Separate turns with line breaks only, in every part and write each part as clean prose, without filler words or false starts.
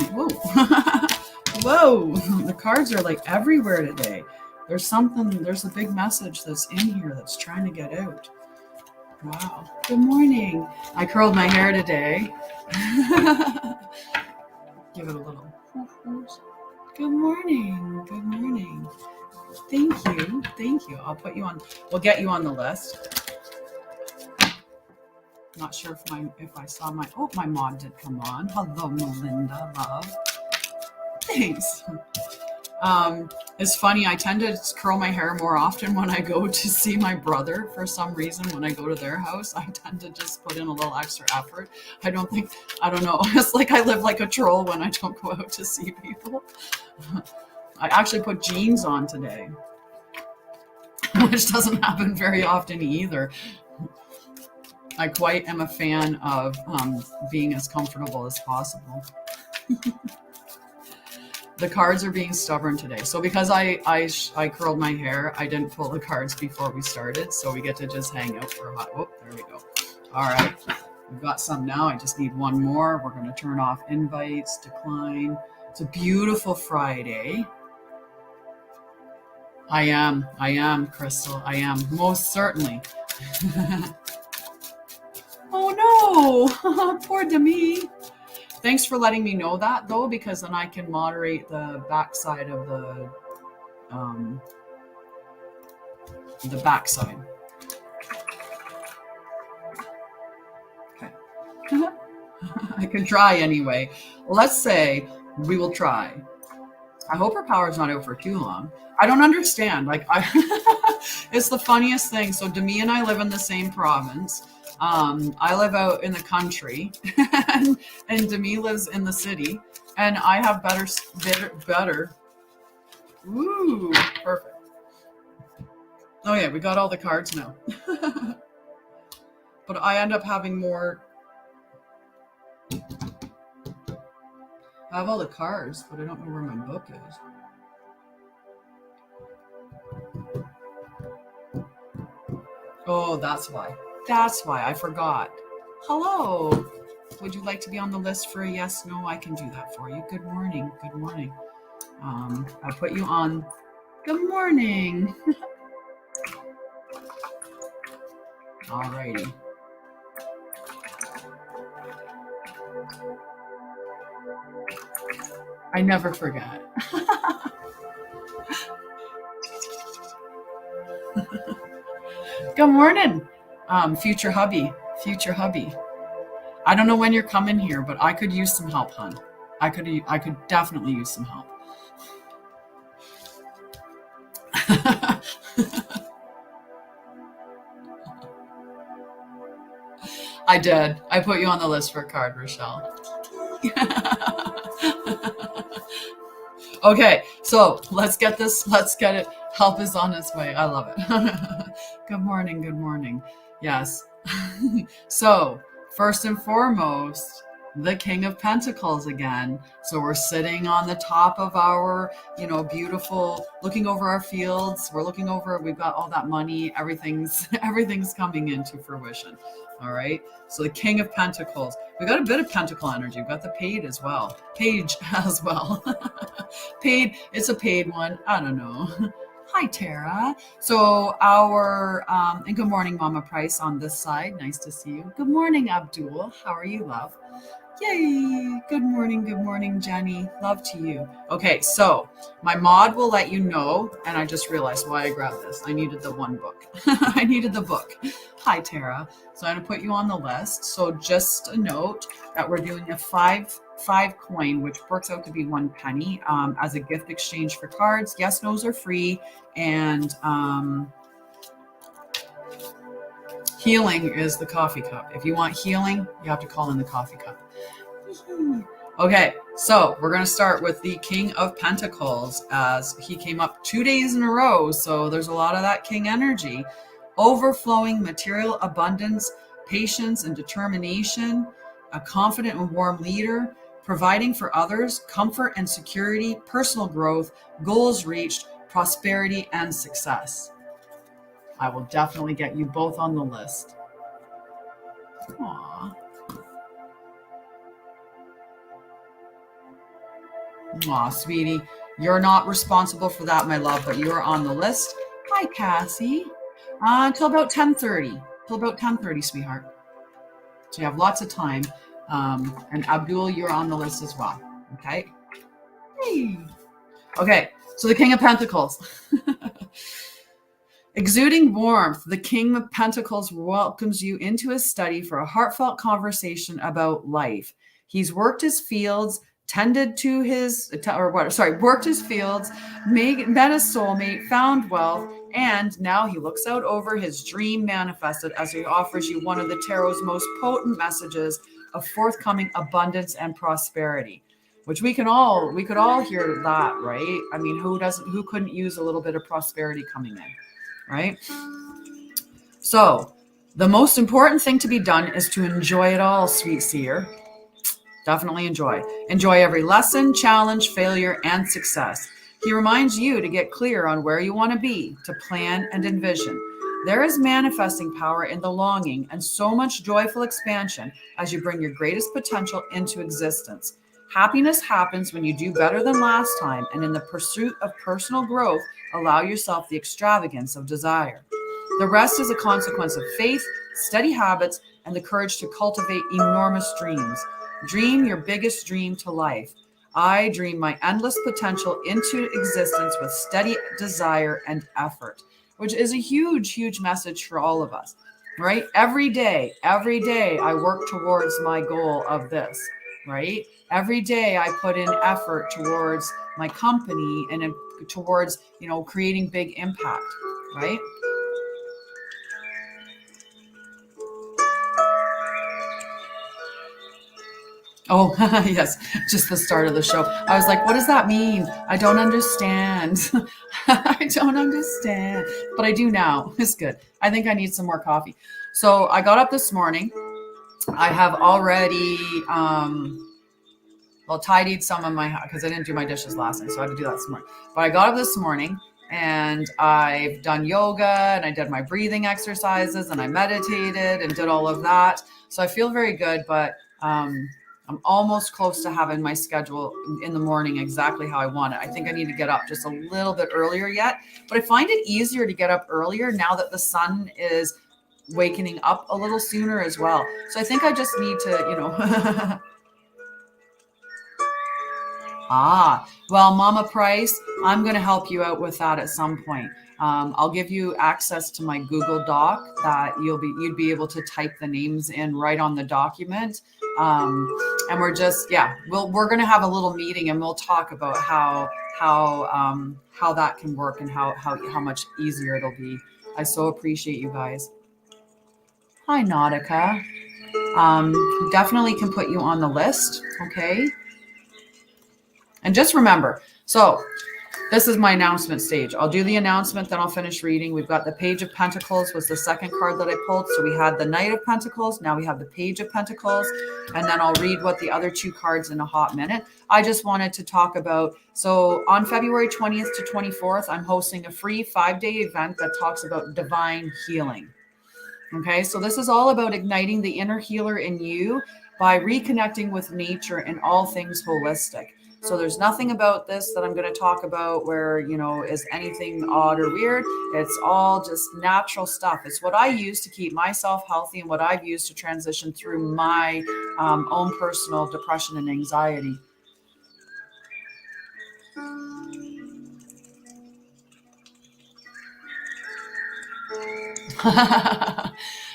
Whoa. Whoa. The cards are like everywhere today. There's a big message that's in here that's trying to get out. Wow. Good morning. I curled my hair today. Give it a little. Good morning. Good morning. Thank you. Thank you. We'll get you on the list. Not sure if I saw my mod did come on. Hello, Melinda, love. Thanks. It's funny, I tend to curl my hair more often when I go to see my brother. For some reason, when I go to their house, I tend to just put in a little extra effort. I don't know. It's like I live like a troll when I don't go out to see people. I actually put jeans on today, which doesn't happen very often either. I quite am a fan of being as comfortable as possible. The cards are being stubborn today. So because I curled my hair, I didn't pull the cards before we started. So we get to just hang out for a hot, there we go. All right, we've got some now. I just need one more. We're gonna turn off invites, decline. It's a beautiful Friday. I am, Crystal. I am, most certainly. Oh no, poor Demi. Thanks for letting me know that though, because then I can moderate the backside of the backside. Okay. I can try anyway. Let's say we will try. I hope her power's not out for too long. I don't understand. It's the funniest thing. So Demi and I live in the same province. I live out in the country and Demi lives in the city, and I have better. Ooh, perfect. Oh yeah, we got all the cards now. But I end up having more. I have all the cards, but I don't know where my book is. Oh, that's why. That's why I forgot. Hello. Would you like to be on the list for a yes, no? I can do that for you. Good morning. Good morning. I put you on. Good morning. Alrighty. I never forget. Good morning. Future hubby. I don't know when you're coming here, but I could use some help, hon. I could definitely use some help. I did. I put you on the list for a card, Rochelle. Okay, so let's get it. Help is on its way. I love it. Good morning. Yes. So, first and foremost, the King of Pentacles again. So we're sitting on the top of our, beautiful, looking over our fields. We've got all that money. Everything's coming into fruition. All right. So the King of Pentacles. We got a bit of Pentacle energy. We've got the Page as well. Paid. It's a paid one. I don't know. Hi, Tara. So our, and good morning, Mama Price on this side. Nice to see you. Good morning, Abdul. How are you, love? Yay. Good morning, Jenny. Love to you. Okay, so my mod will let you know, and I just realized why I grabbed this. I needed the one book. I needed the book. Hi, Tara. So I'm going to put you on the list. So just a note that we're doing a five coin, which works out to be 1 penny, as a gift exchange for cards. Yes, no's are free, and healing is the coffee cup. If you want healing, you have to call in the coffee cup. Okay, so we're going to start with the King of Pentacles, as he came up 2 days in a row. So there's a lot of that king energy. Overflowing material abundance, patience and determination, a confident and warm leader, providing for others, comfort and security, personal growth, goals reached, prosperity and success. I will definitely get you both on the list. Aww. Aw, sweetie, you're not responsible for that, my love, but you're on the list. Hi, Cassie. Until about 10:30. Till about 10:30, sweetheart. So you have lots of time. And Abdul, you're on the list as well. Okay. Hey. Okay. So the King of Pentacles. Exuding warmth, the King of Pentacles welcomes you into his study for a heartfelt conversation about life. He's worked his fields, worked his fields, met a soulmate, found wealth, and now he looks out over his dream manifested as he offers you one of the tarot's most potent messages of forthcoming abundance and prosperity. Which we could all hear that, right? I mean, who couldn't use a little bit of prosperity coming in? Right? So the most important thing to be done is to enjoy it all, sweet seer. Definitely enjoy. Enjoy every lesson, challenge, failure, and success. He reminds you to get clear on where you want to be, to plan and envision. There is manifesting power in the longing and so much joyful expansion as you bring your greatest potential into existence. Happiness happens when you do better than last time, and in the pursuit of personal growth, allow yourself the extravagance of desire. The rest is a consequence of faith, steady habits, and the courage to cultivate enormous dreams. Dream your biggest dream to life. I dream my endless potential into existence with steady desire and effort, which is a huge, huge message for all of us, right? Every day, I work towards my goal of this, right? Every day I put in effort towards my company and towards, creating big impact, right? Oh, yes, just the start of the show. I was like, what does that mean? I don't understand. I don't understand. But I do now. It's good. I think I need some more coffee. So I got up this morning. I have already tidied some of my house because I didn't do my dishes last night, so I had to do that this morning. But I got up this morning and I've done yoga and I did my breathing exercises and I meditated and did all of that. So I feel very good, but I'm almost close to having my schedule in the morning exactly how I want it. I think I need to get up just a little bit earlier yet, but I find it easier to get up earlier now that the sun is wakening up a little sooner as well. So I think I just need to, well, Mama Price, I'm going to help you out with that at some point. I'll give you access to my Google Doc that you'd be able to type the names in right on the document. And we're going to have a little meeting and we'll talk about how that can work and how much easier it'll be. I so appreciate you guys. Hi, Nautica. Definitely can put you on the list. Okay. And just remember, so this is my announcement stage. I'll do the announcement, then I'll finish reading. We've got the Page of Pentacles was the second card that I pulled. So we had the Knight of Pentacles. Now we have the Page of Pentacles. And then I'll read what the other two cards in a hot minute. I just wanted to talk about, so on February 20th to 24th, I'm hosting a free 5-day event that talks about divine healing. Okay, so this is all about igniting the inner healer in you by reconnecting with nature and all things holistic. So there's nothing about this that I'm going to talk about where, is anything odd or weird. It's all just natural stuff. It's what I use to keep myself healthy and what I've used to transition through my own personal depression and anxiety.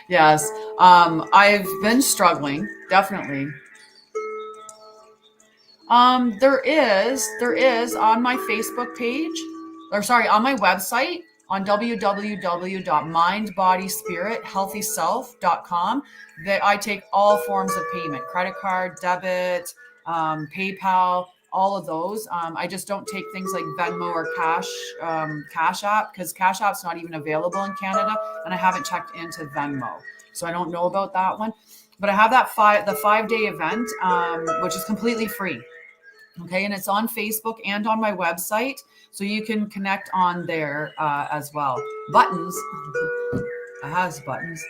Yes, I've been struggling, definitely. There is on my Facebook page, on my website on www.mindbodyspirithealthyself.com that I take all forms of payment, credit card, debit, PayPal, all of those. I just don't take things like Venmo or Cash App because Cash App's not even available in Canada and I haven't checked into Venmo. So I don't know about that one, but I have the 5-day event, which is completely free. Okay, and it's on Facebook and on my website, so you can connect on there as well. Buttons. It has buttons.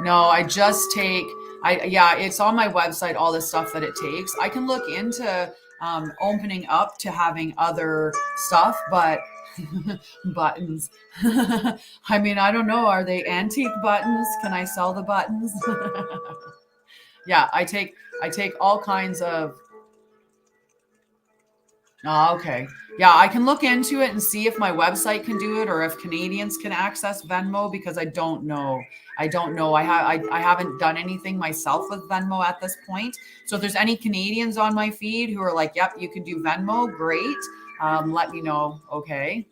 No, I just take Yeah, it's on my website, all the stuff that it takes. I can look into opening up to having other stuff, but buttons. I mean, I don't know. Are they antique buttons? Can I sell the buttons? Yeah, I take all kinds of. Oh, okay. Yeah, I can look into it and see if my website can do it or if Canadians can access Venmo, because I don't know. I don't know. I haven't done anything myself with Venmo at this point. So if there's any Canadians on my feed who are like, "Yep, you can do Venmo," great. Let me know. Okay.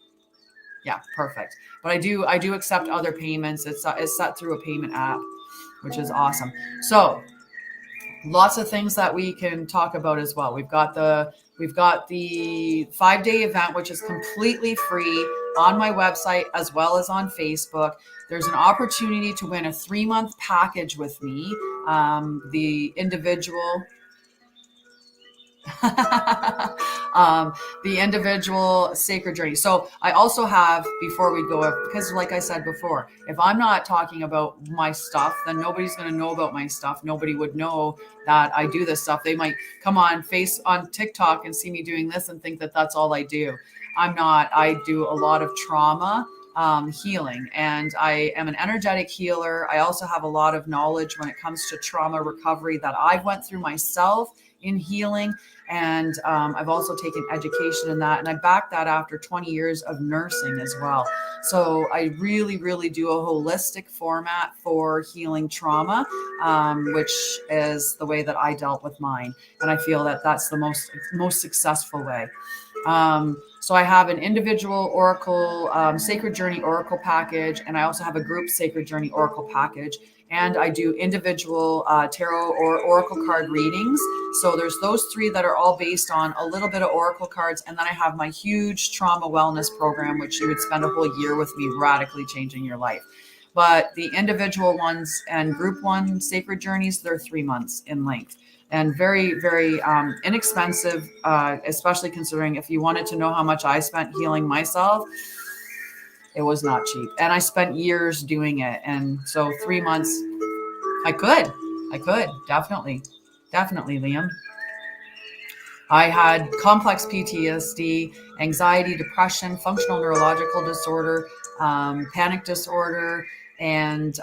Yeah, perfect. But I do accept other payments. It's set through a payment app, which is awesome. So lots of things that we can talk about as well. We've got the 5-day event, which is completely free on my website as well as on Facebook. There's an opportunity to win a 3-month package with me. The individual the individual sacred journey. So I also have, before we go up, because like I said before, if I'm not talking about my stuff, then nobody's going to know about my stuff. Nobody would know that I do this stuff. They might come on TikTok and see me doing this and think that that's all I do. I'm not. I do a lot of trauma healing, and I am an energetic healer. I also have a lot of knowledge when it comes to trauma recovery that I've went through myself in healing. And I've also taken education in that. And I back that after 20 years of nursing as well. So I really, really do a holistic format for healing trauma, which is the way that I dealt with mine. And I feel that that's the most successful way. So I have an individual Oracle, Sacred Journey Oracle package, and I also have a group Sacred Journey Oracle package. And I do individual tarot or Oracle card readings. So there's those 3 that are all based on a little bit of Oracle cards. And then I have my huge trauma wellness program, which you would spend a whole year with me radically changing your life. But the individual ones and group one Sacred Journeys, they're 3 months in length. And very, very inexpensive, especially considering if you wanted to know how much I spent healing myself, it was not cheap. And I spent years doing it. And so 3 months, I could, definitely, Liam. I had complex PTSD, anxiety, depression, functional neurological disorder, panic disorder, and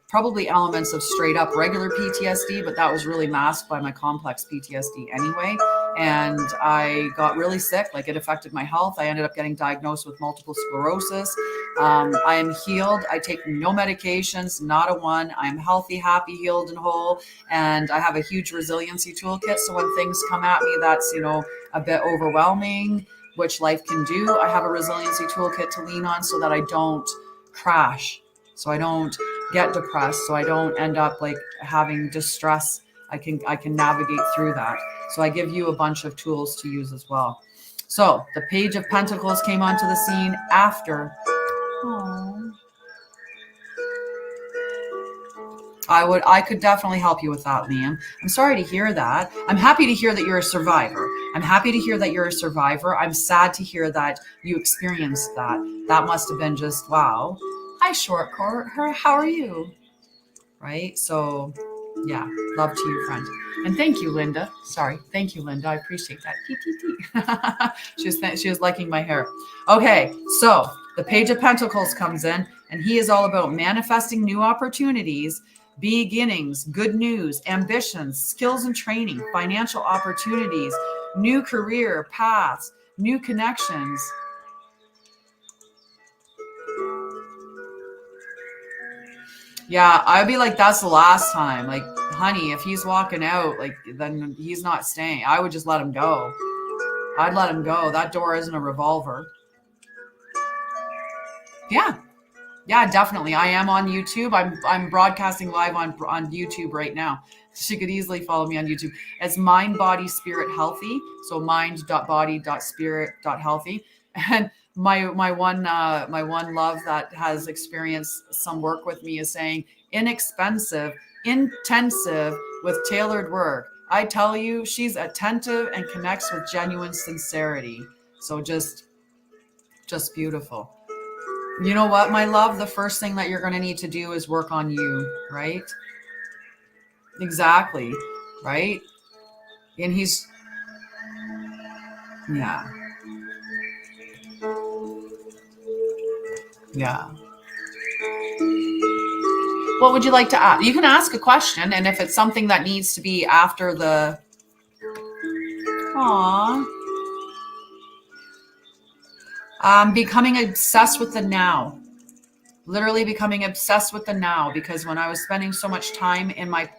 probably elements of straight up regular PTSD, but that was really masked by my complex PTSD anyway. And I got really sick, like it affected my health. I ended up getting diagnosed with multiple sclerosis. I am healed. I take no medications, not a one. I'm healthy, happy, healed, and whole. And I have a huge resiliency toolkit. So when things come at me, that's, a bit overwhelming, which life can do, I have a resiliency toolkit to lean on so that I don't crash. So I don't get depressed. So I don't end up like having distress. I can navigate through that. So I give you a bunch of tools to use as well. So the Page of Pentacles came onto the scene after. Aww. I could definitely help you with that, Liam. I'm sorry to hear that. I'm happy to hear that you're a survivor. I'm sad to hear that you experienced that. That must have been just, wow. Hi, short court. How are you? Right? So yeah, love to you, friend. And thank you, Linda. Thank you, Linda. I appreciate that. She was liking my hair. Okay, so the Page of Pentacles comes in, and he is all about manifesting new opportunities, beginnings, good news, ambitions, skills and training, financial opportunities, new career paths, new connections. Yeah, I'd be like, that's the last time. Like, honey, if he's walking out, like, then he's not staying. I would just let him go. I'd let him go. That door isn't a revolver. Yeah, definitely. I am on YouTube. I'm broadcasting live on YouTube right now. She could easily follow me on YouTube as Mind, Body, Spirit, Healthy. So mind.body.spirit.healthy. And my one love that has experienced some work with me is saying inexpensive, intensive with tailored work. I tell you, she's attentive and connects with genuine sincerity. So just beautiful. You know what, my love? The first thing that you're going to need to do is work on you, right? Exactly. Right. And he's, yeah. Yeah. What would you like to ask? You can ask a question, and if it's something that needs to be after the, aw, becoming obsessed with the now. Literally becoming obsessed with the now, because when I was spending so much time in my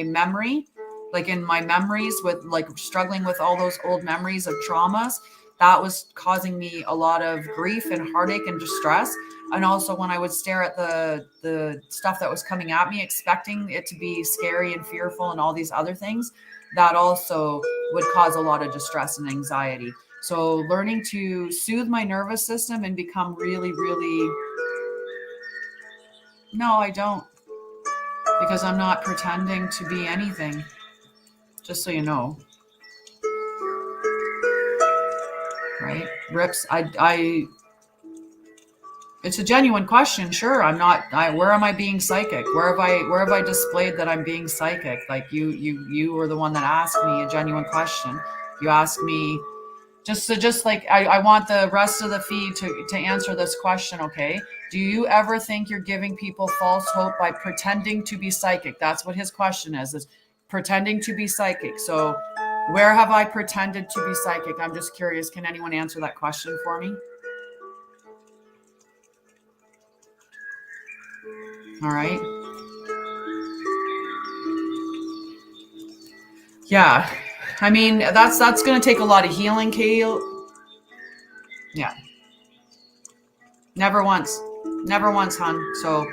memory, like in my memories with like struggling with all those old memories of traumas, that was causing me a lot of grief and heartache and distress. And also when I would stare at the stuff that was coming at me, expecting it to be scary and fearful and all these other things, that also would cause a lot of distress and anxiety. So learning to soothe my nervous system and become really, really, no, I don't, because I'm not pretending to be anything, just so you know. Right? Rips, it's a genuine question. Sure, I'm not, where am I being psychic? Where have I displayed that I'm being psychic? Like you were the one that asked me a genuine question. You asked me, just like I want the rest of the feed to answer this question, okay? Do you ever think you're giving people false hope by pretending to be psychic? That's what his question is pretending to be psychic. So where have I pretended to be psychic? I'm just curious. Can anyone answer that question for me? All right. Yeah. I mean, that's going to take a lot of healing, Kale. Yeah. Never once, hon. So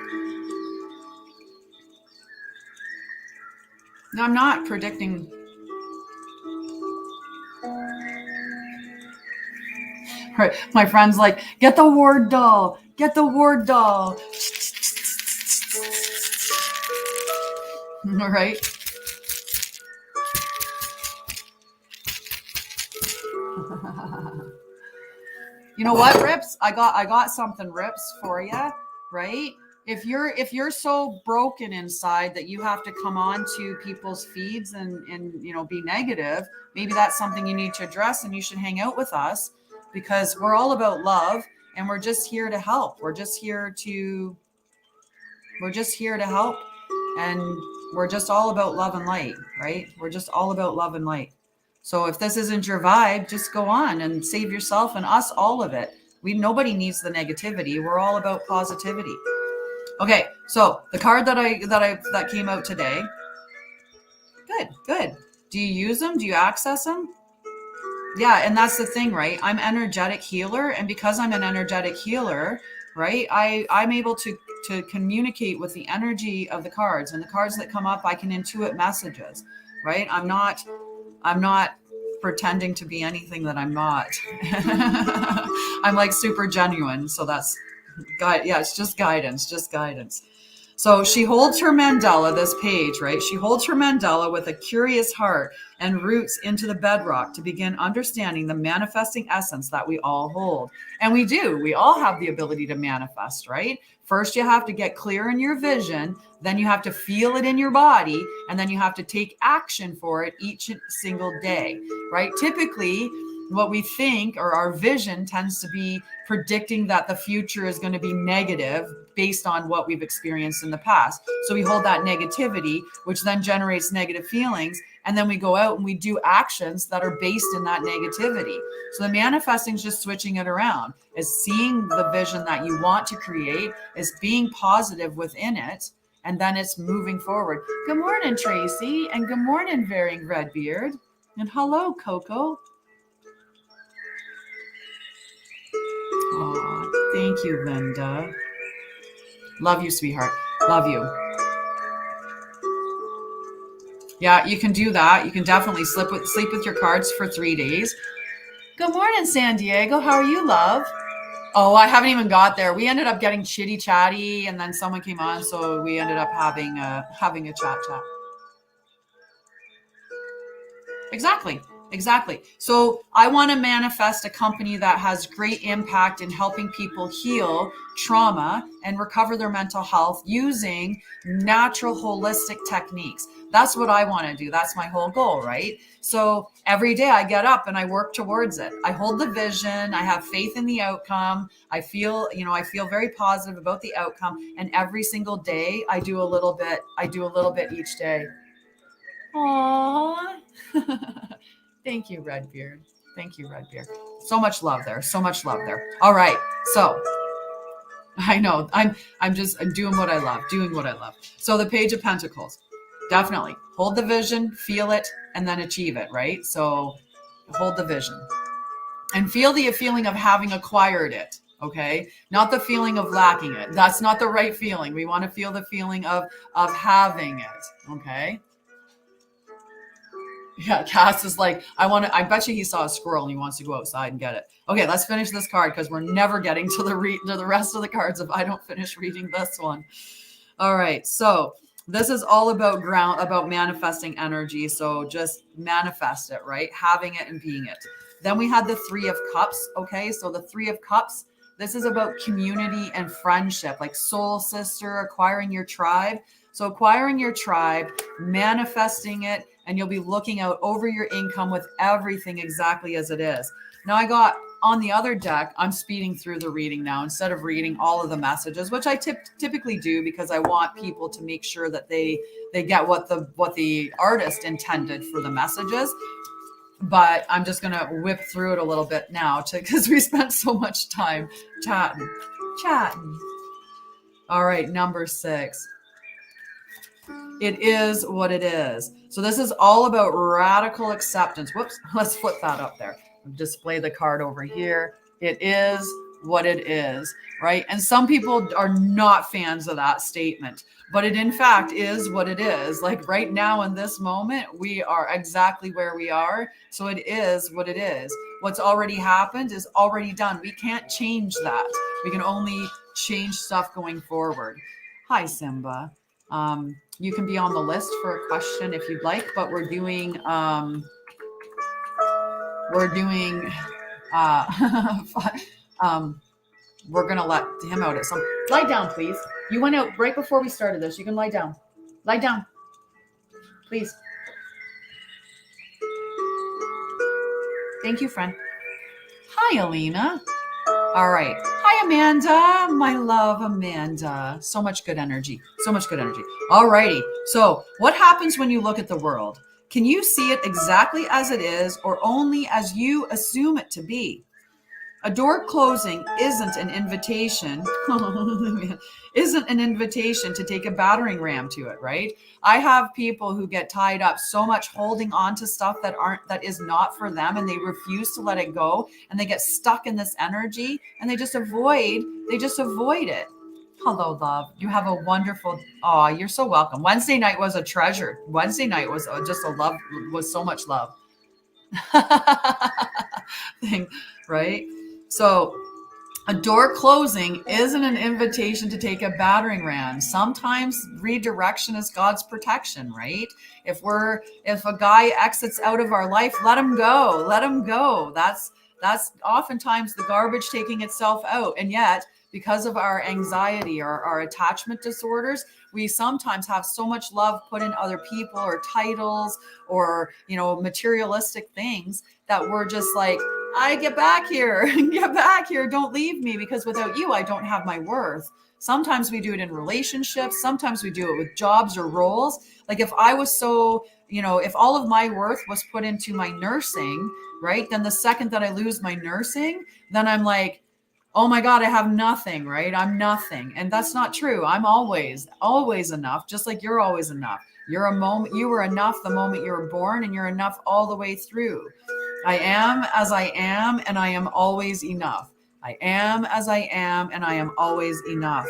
no, I'm not predicting. Right. My friend's like, get the ward doll. Get the ward doll. All right. You know what, Rips? I got something, Rips, for you, right? If you're so broken inside that you have to come on to people's feeds and be negative, maybe that's something you need to address, and you should hang out with us, because we're all about love, and we're just here to help. We're just here to help, and we're just all about love and light, right? We're just all about love and light. So if this isn't your vibe, just go on and save yourself and us all of it. Nobody needs the negativity. We're all about positivity. Okay, so the card that came out today. Good. Do you use them? Do you access them? Yeah, and that's the thing, right? I'm energetic healer, and because I'm an energetic healer, right, I'm able to communicate with the energy of the cards, and the cards that come up, I can intuit messages, right? I'm not pretending to be anything that I'm not. I'm like super genuine. So that's it's just guidance. So she holds her mandala, this page, right? She holds her mandala with a curious heart and roots into the bedrock to begin understanding the manifesting essence that we all hold. And we do. We all have the ability to manifest, right? First, you have to get clear in your vision. Then you have to feel it in your body. And then you have to take action for it each single day, right? Typically, what we think, or our vision, tends to be predicting that the future is going to be negative based on what we've experienced in the past. So we hold that negativity, which then generates negative feelings. And then we go out and we do actions that are based in that negativity. So the manifesting is just switching it around, is seeing the vision that you want to create, is being positive within it, and then it's moving forward. Good morning, Tracy, and good morning, Varying Redbeard, and hello, Coco. Aw, thank you, Linda. Love you, sweetheart. Love you. Yeah, you can do that. You can definitely sleep with your cards for 3 days. Good morning, San Diego. How are you, love? Oh, I haven't even got there. We ended up getting chitty chatty, and then someone came on, so we ended up having a chat. Exactly. Exactly. So I want to manifest a company that has great impact in helping people heal trauma and recover their mental health using natural holistic techniques. That's what I want to do. That's my whole goal, right? So every day I get up and I work towards it. I hold the vision. I have faith in the outcome. I feel very positive about the outcome. And every single day I do a little bit. I do a little bit each day. Aww. Thank you, Redbeard. Thank you, Redbeard. So much love there. So much love there. All right. So I know I'm doing what I love, doing what I love. So the Page of Pentacles, definitely hold the vision, feel it, and then achieve it, right? So hold the vision and feel the feeling of having acquired it. Okay. Not the feeling of lacking it. That's not the right feeling. We want to feel the feeling of having it. Okay. Yeah, Cass is like, I bet you he saw a squirrel and he wants to go outside and get it. Okay, let's finish this card because we're never getting to the rest of the cards if I don't finish reading this one. All right, so this is all about manifesting energy. So just manifest it, right? Having it and being it. Then we had the Three of Cups. Okay, so the Three of Cups, this is about community and friendship, like soul sister, acquiring your tribe. So acquiring your tribe, manifesting it, and you'll be looking out over your income with everything exactly as it is. Now I got on the other deck, I'm speeding through the reading now instead of reading all of the messages, which I typically do because I want people to make sure that they get what the artist intended for the messages. But I'm just going to whip through it a little bit now because we spent so much time chatting. All right, number 6. It is what it is. So this is all about radical acceptance. Whoops, let's flip that up there. Display the card over here. It is what it is, right? And some people are not fans of that statement, but it in fact is what it is. Like right now in this moment, we are exactly where we are. So it is what it is. What's already happened is already done. We can't change that. We can only change stuff going forward. Hi, Simba. You can be on the list for a question if you'd like, but we're doing we're gonna let him out at some. Lie down, please. You went out right before we started this. You can lie down. Lie down, please. Thank you, friend. Hi, Alina. All right. Hi, Amanda. My love, Amanda. So much good energy. So much good energy. All righty. So what happens when you look at the world? Can you see it exactly as it is or only as you assume it to be? A door closing isn't an invitation. Isn't an invitation to take a battering ram to it, right? I have people who get tied up so much holding on to stuff that is not for them, and they refuse to let it go, and they get stuck in this energy, and they just avoid it. Hello, love. You have a wonderful. Oh, you're so welcome. Wednesday night was a treasure. Wednesday night was just was so much love. Thing, right? So a door closing isn't an invitation to take a battering ram. Sometimes redirection is God's protection, right? If a guy exits out of our life, let him go. Let him go. That's oftentimes the garbage taking itself out. And yet, because of our anxiety or our attachment disorders, we sometimes have so much love put in other people or titles or, materialistic things that we're just like, get back here, don't leave me, because without you, I don't have my worth. Sometimes we do it in relationships. Sometimes we do it with jobs or roles. Like if I was if all of my worth was put into my nursing, right? Then the second that I lose my nursing, then I'm like, oh my God, I have nothing, right? I'm nothing. And that's not true. I'm always enough, just like you're always enough. You were enough the moment you were born, and you're enough all the way through. I am as I am, and I am always enough. I am as I am, and I am always enough.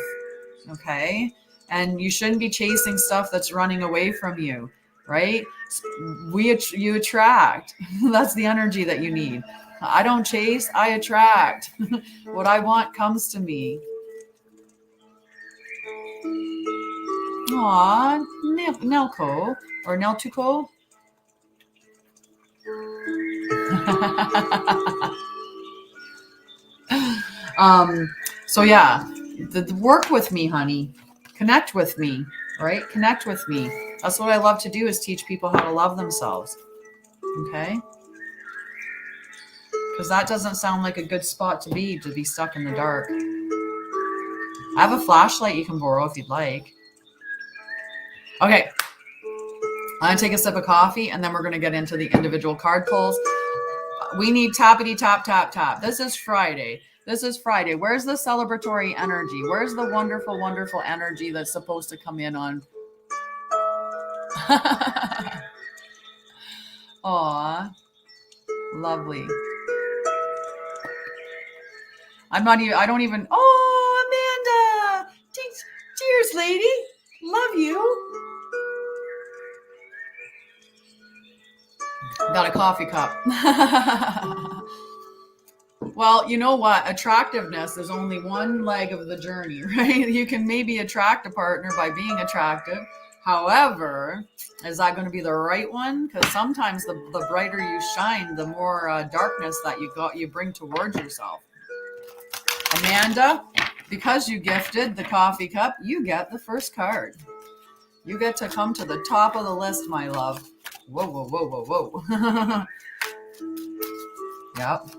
Okay? And you shouldn't be chasing stuff that's running away from you, right? You attract. That's the energy that you need. I don't chase, I attract. What I want comes to me. Aw, Nelko or Neltuko. So yeah, the work with me, honey. Connect with me, right? Connect with me. That's what I love to do, is teach people how to love themselves. Okay? Because that doesn't sound like a good spot to be stuck in the dark. I have a flashlight you can borrow if you'd like. Okay. I'm going to take a sip of coffee, and then we're going to get into the individual card pulls. We need tappity tap, tap, tap. This is Friday. This is Friday. Where's the celebratory energy? Where's the wonderful, wonderful energy that's supposed to come in on? Aw, lovely. I don't even, oh, Amanda. Cheers, lady. Love you. Got a coffee cup. Well, you know what? Attractiveness is only one leg of the journey, right? You can maybe attract a partner by being attractive. However, is that going to be the right one? Because sometimes the brighter you shine, the more darkness that you bring towards yourself. Amanda, because you gifted the coffee cup, you get the first card. You get to come to the top of the list, my love. Whoa, whoa, whoa, whoa, whoa. Yep.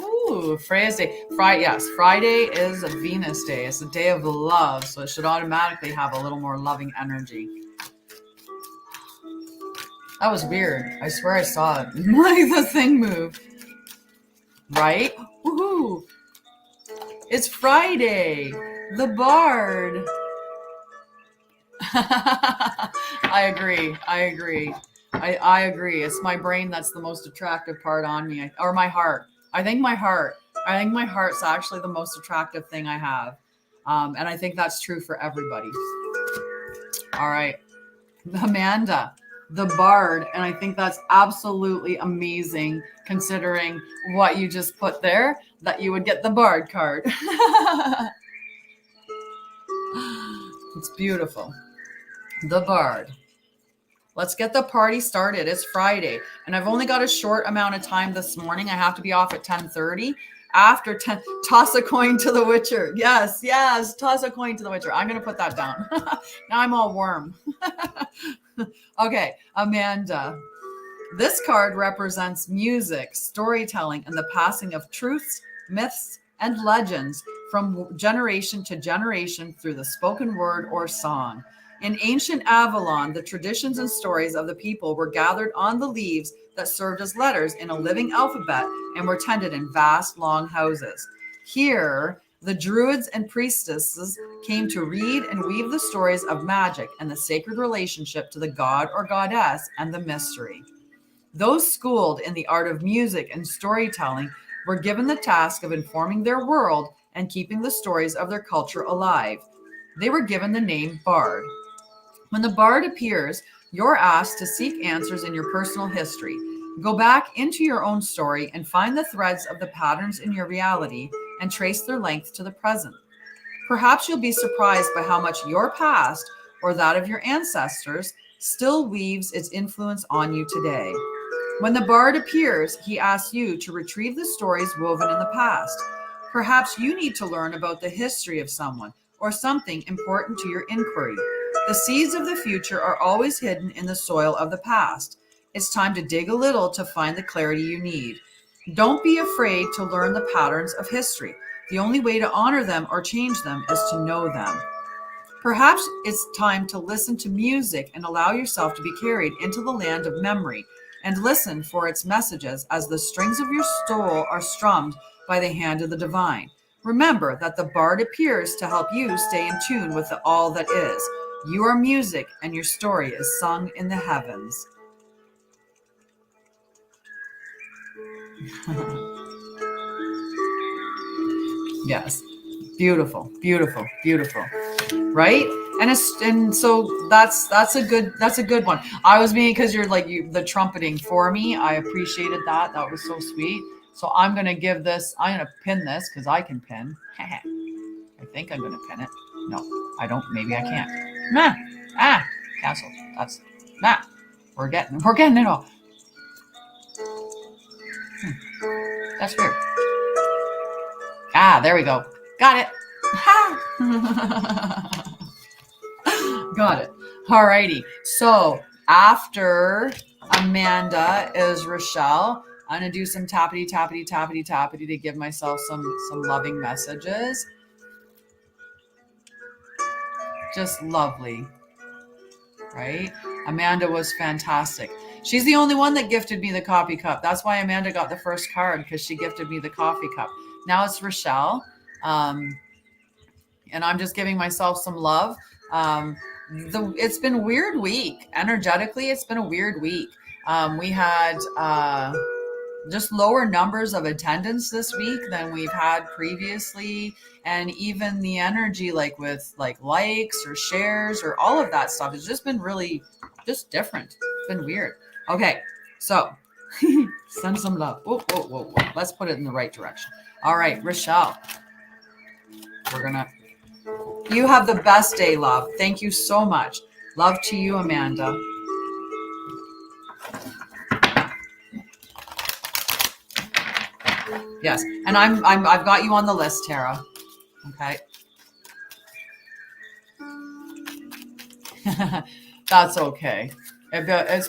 Ooh, Freya's day. Yes, Friday is a Venus day. It's a day of love, so it should automatically have a little more loving energy. That was weird. I swear I saw it. Like the thing moved. Right? Woohoo! It's Friday. The Bard. I agree. I agree. It's my brain that's the most attractive part on me, or my heart. I think my heart's actually the most attractive thing I have. And I think that's true for everybody. All right. Amanda, the Bard. And I think that's absolutely amazing, considering what you just put there, that you would get the Bard card. It's beautiful. The Bard. Let's get the party started. It's Friday, and I've only got a short amount of time this morning. I have to be off at 10:30. After 10, toss a coin to the Witcher. Yes, toss a coin to the Witcher. I'm going to put that down. Now I'm all warm. Okay, Amanda. This card represents music, storytelling, and the passing of truths, myths, and legends from generation to generation through the spoken word or song. In ancient Avalon, the traditions and stories of the people were gathered on the leaves that served as letters in a living alphabet and were tended in vast, long houses. Here, the druids and priestesses came to read and weave the stories of magic and the sacred relationship to the god or goddess and the mystery. Those schooled in the art of music and storytelling were given the task of informing their world and keeping the stories of their culture alive. They were given the name Bard. When the Bard appears, you're asked to seek answers in your personal history. Go back into your own story and find the threads of the patterns in your reality and trace their length to the present. Perhaps you'll be surprised by how much your past, or that of your ancestors, still weaves its influence on you today. When the Bard appears, he asks you to retrieve the stories woven in the past. Perhaps you need to learn about the history of someone or something important to your inquiry. The seeds of the future are always hidden in the soil of the past. It's time to dig a little to find the clarity you need. Don't be afraid to learn the patterns of history. The only way to honor them or change them is to know them. Perhaps it's time to listen to music and allow yourself to be carried into the land of memory and listen for its messages as the strings of your soul are strummed by the hand of the divine. Remember that the Bard appears to help you stay in tune with the all that is. You are music, and your story is sung in the heavens. Yes, beautiful, beautiful, beautiful, right? And so that's a good one. I was being, because you're like the trumpeting for me. I appreciated that. That was so sweet. So I'm gonna pin this because I can pin. I think I'm gonna pin it. No, I don't. Maybe I can't. Cancel. That's We're getting it all. That's weird. Ah, there we go. Got it. Ha! Got it. Alrighty. So after Amanda is Rochelle. I'm gonna do some tappity tappity tappity tappity to give myself some loving messages. Just lovely, right? Amanda was fantastic. She's the only one that gifted me the coffee cup. That's why Amanda got the first card, because she gifted me the coffee cup. Now it's Rochelle. And I'm just giving myself some love. It's been a weird week. Energetically, it's been a weird week. We had just lower numbers of attendance this week than we've had previously. And even the energy, like with like likes or shares or all of that stuff, has just been really just different. It's been weird. Okay, so send some love. Whoa, whoa, whoa, whoa. Let's put it in the right direction. All right, Rochelle. You have the best day, love. Thank you so much. Love to you, Amanda. Yes, and I've got you on the list, Tara. Okay. That's okay. It's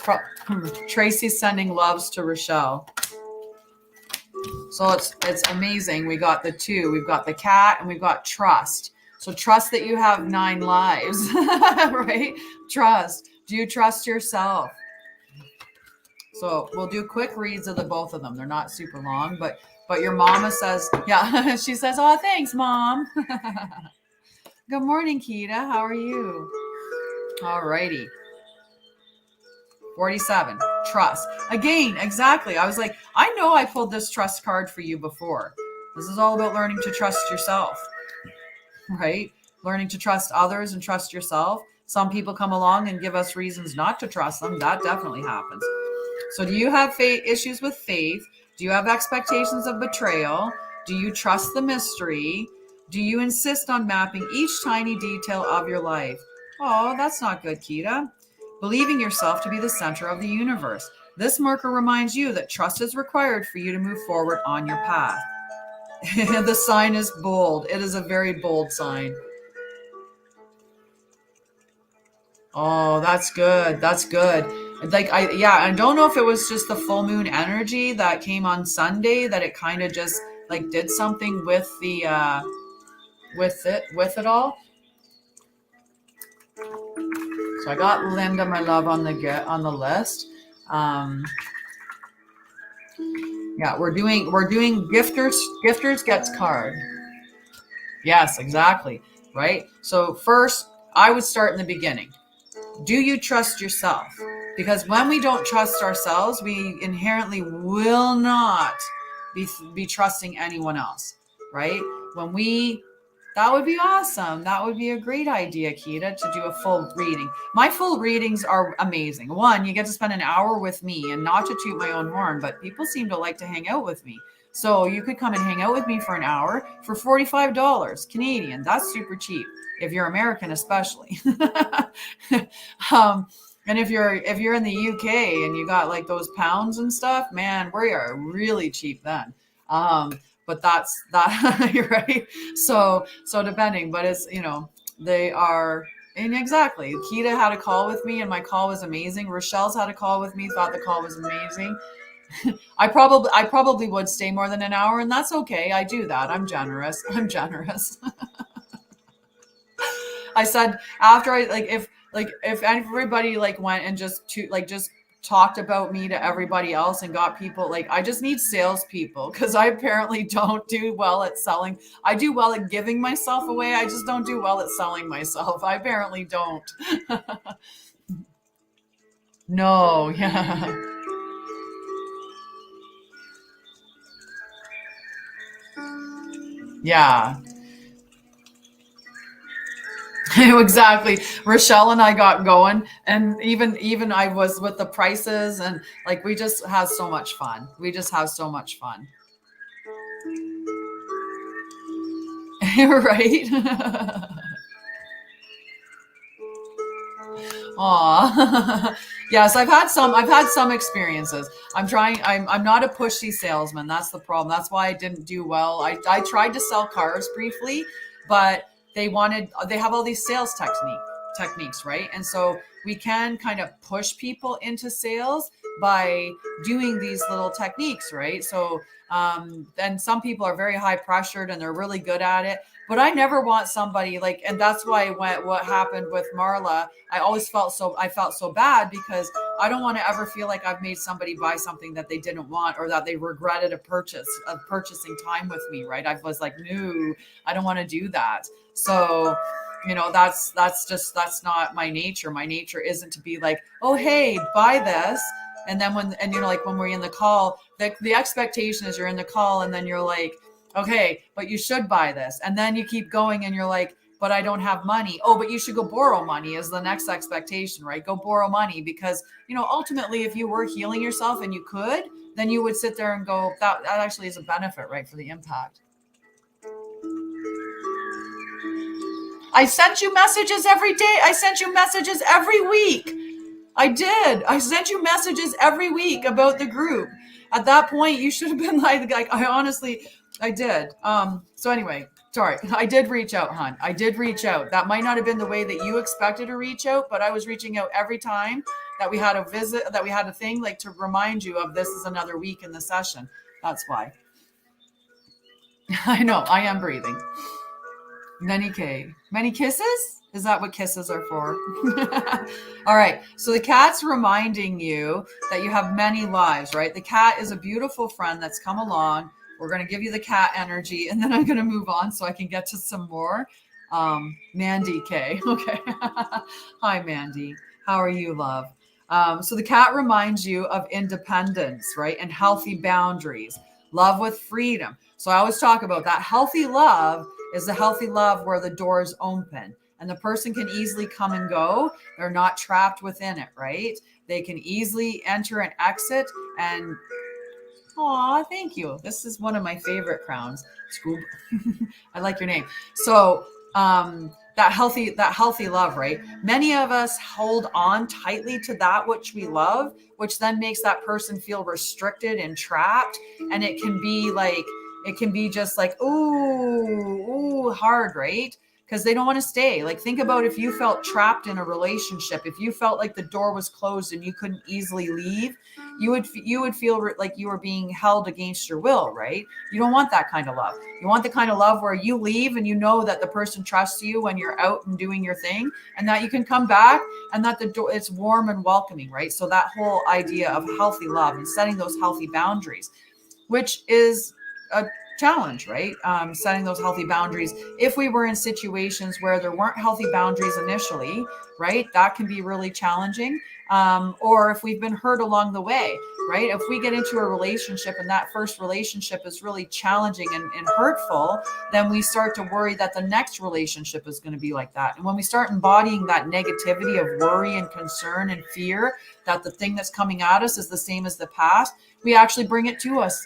Tracy's sending loves to Rochelle. So it's amazing. We got the 2. We've got the cat and we've got trust. So trust that you have 9 lives, right? Trust. Do you trust yourself? So we'll do quick reads of the both of them. They're not super long, but your mama says, yeah, she says, oh, thanks, Mom. Good morning, Kita. How are you? All righty. 47, trust. Again, exactly. I was like, I know I pulled this trust card for you before. This is all about learning to trust yourself, right? Learning to trust others and trust yourself. Some people come along and give us reasons not to trust them. That definitely happens. So do you have issues with faith? Do you have expectations of betrayal? Do you trust the mystery? Do you insist on mapping each tiny detail of your life? Oh, that's not good, Kita. Believing yourself to be the center of the universe. This marker reminds you that trust is required for you to move forward on your path. The sign is bold. It is a very bold sign. Oh, that's good. That's good. Like I don't know if it was just the full moon energy that came on Sunday that it kind of just like did something with the with it all. So I got Linda, my love, on the list. Yeah, we're doing gifters gets card. Yes, exactly. Right. So first, I would start in the beginning. Do you trust yourself? Because when we don't trust ourselves, we inherently will not be trusting anyone else, right? That would be awesome. That would be a great idea, Kita, to do a full reading. My full readings are amazing. One, you get to spend an hour with me, and not to toot my own horn, but people seem to like to hang out with me. So you could come and hang out with me for an hour for $45 Canadian. That's super cheap. If you're American, especially. And if you're in the UK and you got like those pounds and stuff, man, we are really cheap then. But that's that, right? So depending, but it's, they are, and exactly. Kita had a call with me and my call was amazing. Rochelle's had a call with me, thought the call was amazing. I probably would stay more than an hour, and that's okay. I do that. I'm generous. I said after if everybody went and just talked about me to everybody else and got people, I just need salespeople, because I apparently don't do well at selling. I do well at giving myself away. I just don't do well at selling myself. I apparently don't. No, yeah. Yeah. Exactly. Rochelle and I got going, and even I was with the prices, and we just have so much fun. Right? Aw. Yes, I've had some experiences. I'm not a pushy salesman. That's the problem. That's why I didn't do well. I tried to sell cars briefly, but they have all these sales techniques, right? And so we can kind of push people into sales by doing these little techniques, right? So then some people are very high pressured and they're really good at it. But I never want somebody like, and that's why what happened with Marla, I felt so bad because I don't want to ever feel like I've made somebody buy something that they didn't want or that they regretted purchasing time with me, right? I was like, no, I don't want to do that. So, that's not my nature. My nature isn't to be like, oh, hey, buy this. And then like when we're in the call, the expectation is you're in the call and then you're like, okay, but you should buy this. And then you keep going and you're like, but I don't have money. Oh, but you should go borrow money is the next expectation, right? Go borrow money because, ultimately, if you were healing yourself and you could, then you would sit there and go, that actually is a benefit, right? For the impact. I sent you messages every day. I sent you messages every week. I did. I sent you messages every week about the group. At that point, you should have been like I did. So anyway, sorry. I did reach out, hon. I did reach out. That might not have been the way that you expected to reach out, but I was reaching out every time that we had a visit, that we had a thing like to remind you of this is another week in the session. That's why. I know. I am breathing. Many kisses? Is that what kisses are for? All right. So the cat's reminding you that you have many lives, right? The cat is a beautiful friend that's come along. We're going to give you the cat energy and then I'm going to move on so I can get to some more. Mandy K. Okay. Hi, Mandy. How are you, love? So the cat reminds you of independence, right? And healthy boundaries, love with freedom. So I always talk about that. Healthy love is the healthy love where the doors open and the person can easily come and go. They're not trapped within it, right? They can easily enter and exit. And aw, thank you. This is one of my favorite crowns. Scoob. I like your name. So that healthy love, right? Many of us hold on tightly to that which we love, which then makes that person feel restricted and trapped. And it can be just like, ooh, hard, right? Because they don't want to stay. Like, think about if you felt trapped in a relationship, if you felt like the door was closed and you couldn't easily leave, you would feel like you were being held against your will, right? You don't want that kind of love. You want the kind of love where you leave and you know that the person trusts you when you're out and doing your thing and that you can come back and that the door, it's warm and welcoming, right? So that whole idea of healthy love and setting those healthy boundaries, which is a challenge, right? Setting those healthy boundaries. If we were in situations where there weren't healthy boundaries initially, right? That can be really challenging. Or if we've been hurt along the way, right? If we get into a relationship and that first relationship is really challenging and hurtful, then we start to worry that the next relationship is going to be like that. And when we start embodying that negativity of worry and concern and fear that the thing that's coming at us is the same as the past, we actually bring it to us.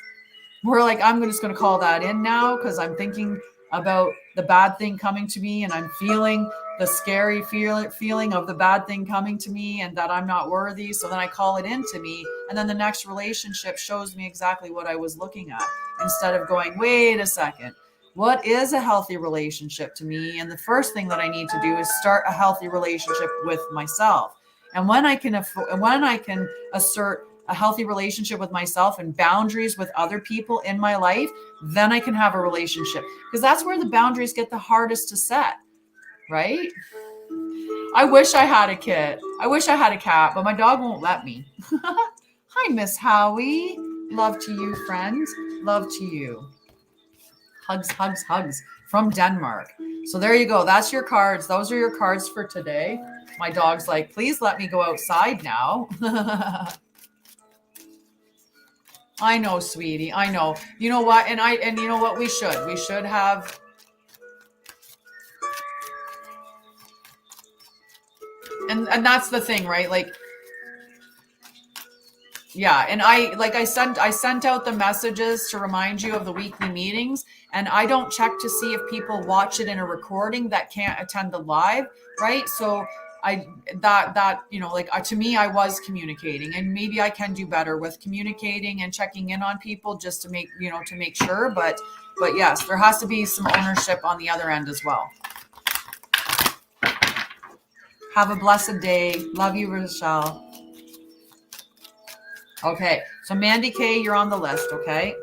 We're like, I'm just going to call that in now because I'm thinking about the bad thing coming to me and I'm feeling the scary feeling of the bad thing coming to me and that I'm not worthy. So then I call it into me. And then the next relationship shows me exactly what I was looking at instead of going, wait a second, what is a healthy relationship to me? And the first thing that I need to do is start a healthy relationship with myself. And when I can assert a healthy relationship with myself and boundaries with other people in my life, then I can have a relationship, because that's where the boundaries get the hardest to set, right? I wish I had a kid. I wish I had a cat, but my dog won't let me. Hi, Miss Howie. Love to you, friend. Love to you. Hugs, hugs, hugs from Denmark. So there you go. That's your cards. Those are your cards for today. My dog's like, please let me go outside now. I know, sweetie. I know. You know what? And you know what? We should have. And that's the thing, right? Like, yeah. And I sent out the messages to remind you of the weekly meetings, and I don't check to see if people watch it in a recording that can't attend the live, right? So to me, I was communicating, and maybe I can do better with communicating and checking in on people just to make sure. But yes, there has to be some ownership on the other end as well. Have a blessed day. Love you, Rochelle. Okay, so Mandy K, you're on the list, okay?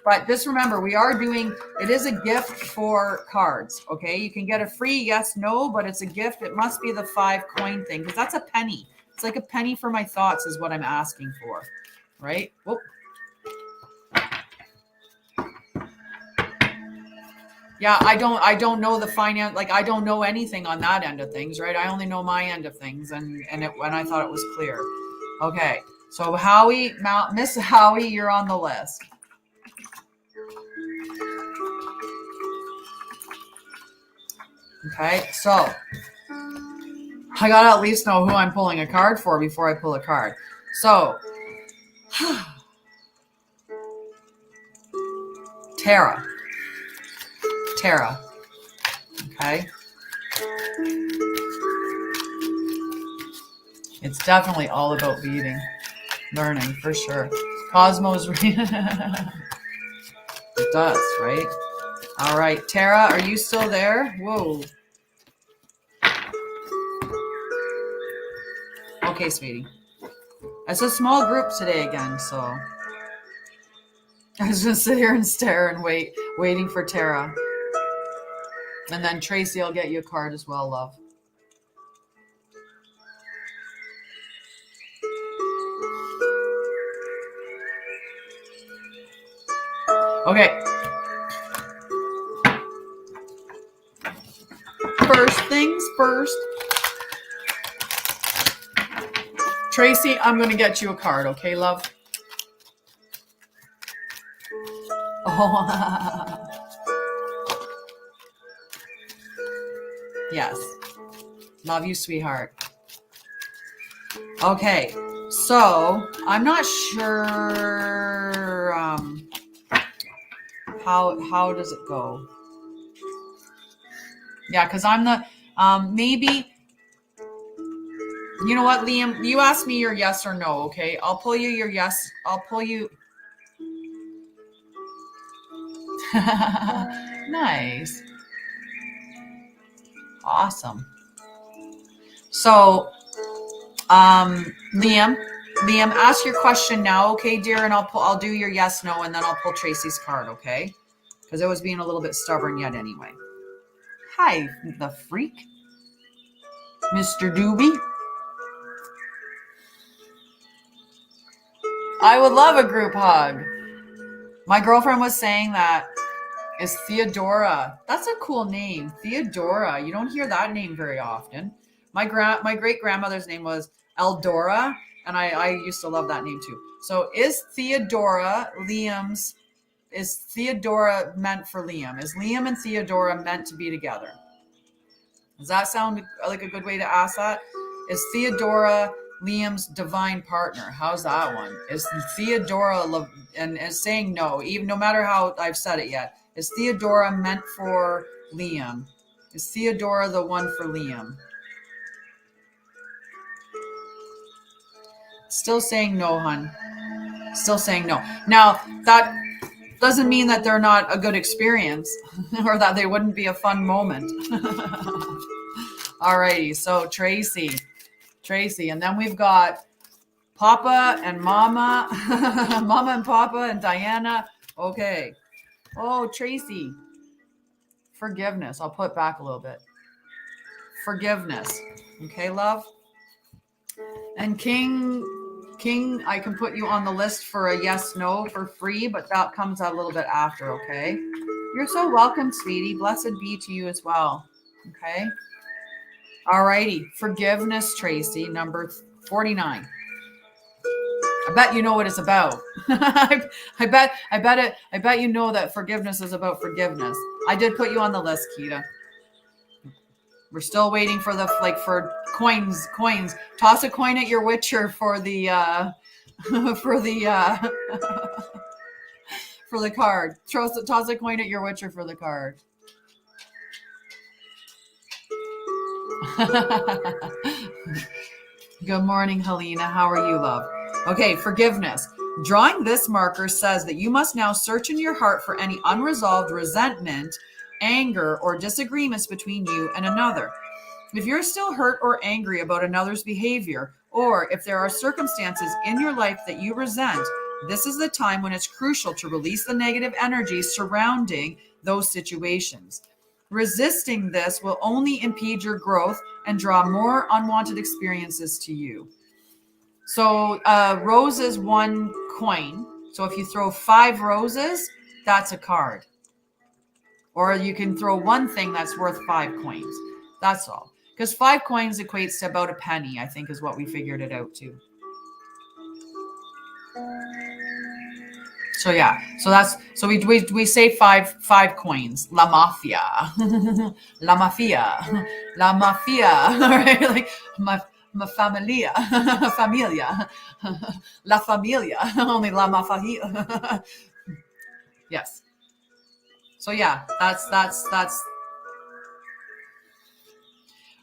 But just remember, it is a gift for cards, okay? You can get a free yes, no, but it's a gift. It must be the 5 coin thing, because that's a penny. It's like a penny for my thoughts is what I'm asking for, right? Whoop. Yeah, I don't know the finance, like I don't know anything on that end of things, right? I only know my end of things, and I thought it was clear. Okay, so Howie, Miss Howie, you're on the list. Okay, so I gotta at least know who I'm pulling a card for before I pull a card. So Tara. Okay. It's definitely all about learning for sure. Cosmos. It does, right? All right, Tara, are you still there? Whoa. Okay, sweetie. It's a small group today again, so I was gonna sit here and stare and waiting for Tara. And then Tracy, I'll get you a card as well, love. Okay. First things first. Tracy, I'm going to get you a card, okay, love? Oh. Yes. Love you, sweetheart. Okay. So, I'm not sure how does it go? Yeah, because I'm the maybe. You know what, Liam? You ask me your yes or no, okay? I'll pull you your yes. I'll pull you. Nice. Awesome. So, Liam, ask your question now, okay, dear? And I'll do your yes, no, and then I'll pull Tracy's card, okay? Because it was being a little bit stubborn yet anyway. Hi, the freak. Mr. Doobie. I would love a group hug. My girlfriend was saying that is Theodora. That's a cool name. Theodora. You don't hear that name very often. My great grandmother's name was Eldora, and I used to love that name too. So is Theodora meant for Liam? Is Liam and Theodora meant to be together? Does that sound like a good way to ask that? Is Theodora Liam's divine partner? How's that one? Is Theodora and is saying no, even no matter how I've said it yet? Is Theodora meant for Liam? Is Theodora the one for Liam? Still saying no, hun. Still saying no. Now, that doesn't mean that they're not a good experience or that they wouldn't be a fun moment. Alrighty, so Tracy, and then we've got Papa and Mama, Mama and Papa and Diana. Okay. Oh, Tracy. Forgiveness. I'll put it back a little bit. Forgiveness. Okay, love? And King, I can put you on the list for a yes, no for free, but that comes out a little bit after, okay? You're so welcome, sweetie. Blessed be to you as well. Okay? All righty. Forgiveness, Tracy, number 49. I bet you know what it's about. I bet you know that forgiveness is about forgiveness. I did put you on the list, Kita. We're still waiting for for coins. Toss a coin at your Witcher for the for the card. Toss a coin at your Witcher for the card. Good morning, Helena. How are you, love? Okay, forgiveness. Drawing this marker says that you must now search in your heart for any unresolved resentment, anger, or disagreements between you and another. If you're still hurt or angry about another's behavior, or if there are circumstances in your life that you resent, this is the time when it's crucial to release the negative energy surrounding those situations. Resisting this will only impede your growth and draw more unwanted experiences to you. So rose is 1 coin. So if you throw 5 roses, that's a card. Or you can throw one thing that's worth 5 coins. That's all. Because 5 coins equates to about a penny, I think is what we figured it out to. So yeah, so we say five coins. La mafia, la mafia, la mafia. Right, like my familia, familia, la familia. Only la mafia. Yes. So yeah, that's.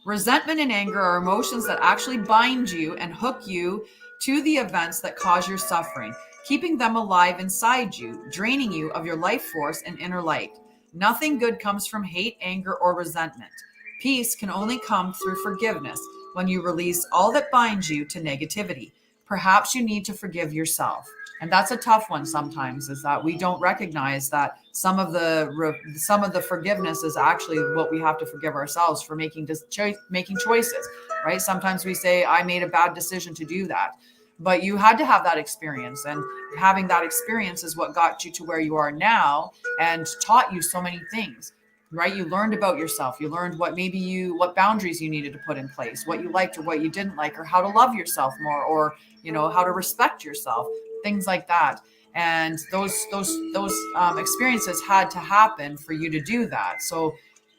Resentment and anger are emotions that actually bind you and hook you to the events that cause your suffering, keeping them alive inside you, draining you of your life force and inner light. Nothing good comes from hate, anger, or resentment. Peace can only come through forgiveness when you release all that binds you to negativity. Perhaps you need to forgive yourself. And that's a tough one sometimes, is that we don't recognize that some of the forgiveness is actually what we have to forgive ourselves for making choices, right? Sometimes we say, I made a bad decision to do that. But you had to have that experience, and having that experience is what got you to where you are now and taught you so many things, right? You learned about yourself. You learned what boundaries you needed to put in place, what you liked or what you didn't like, or how to love yourself more, or, how to respect yourself, things like that. And those experiences had to happen for you to do that. So,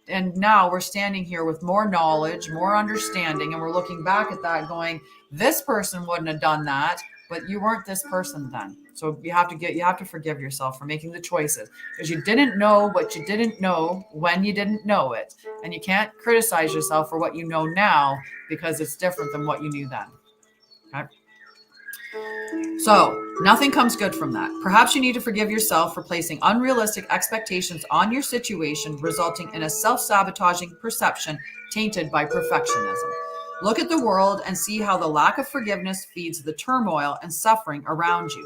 and now we're standing here with more knowledge, more understanding, and we're looking back at that going, this person wouldn't have done that, but you weren't this person then. So you have to forgive yourself for making the choices, because you didn't know what you didn't know when you didn't know it. And you can't criticize yourself for what you know now, because it's different than what you knew then. Okay? So nothing comes good from that. Perhaps you need to forgive yourself for placing unrealistic expectations on your situation, resulting in a self-sabotaging perception tainted by perfectionism. Look at the world and see how the lack of forgiveness feeds the turmoil and suffering around you.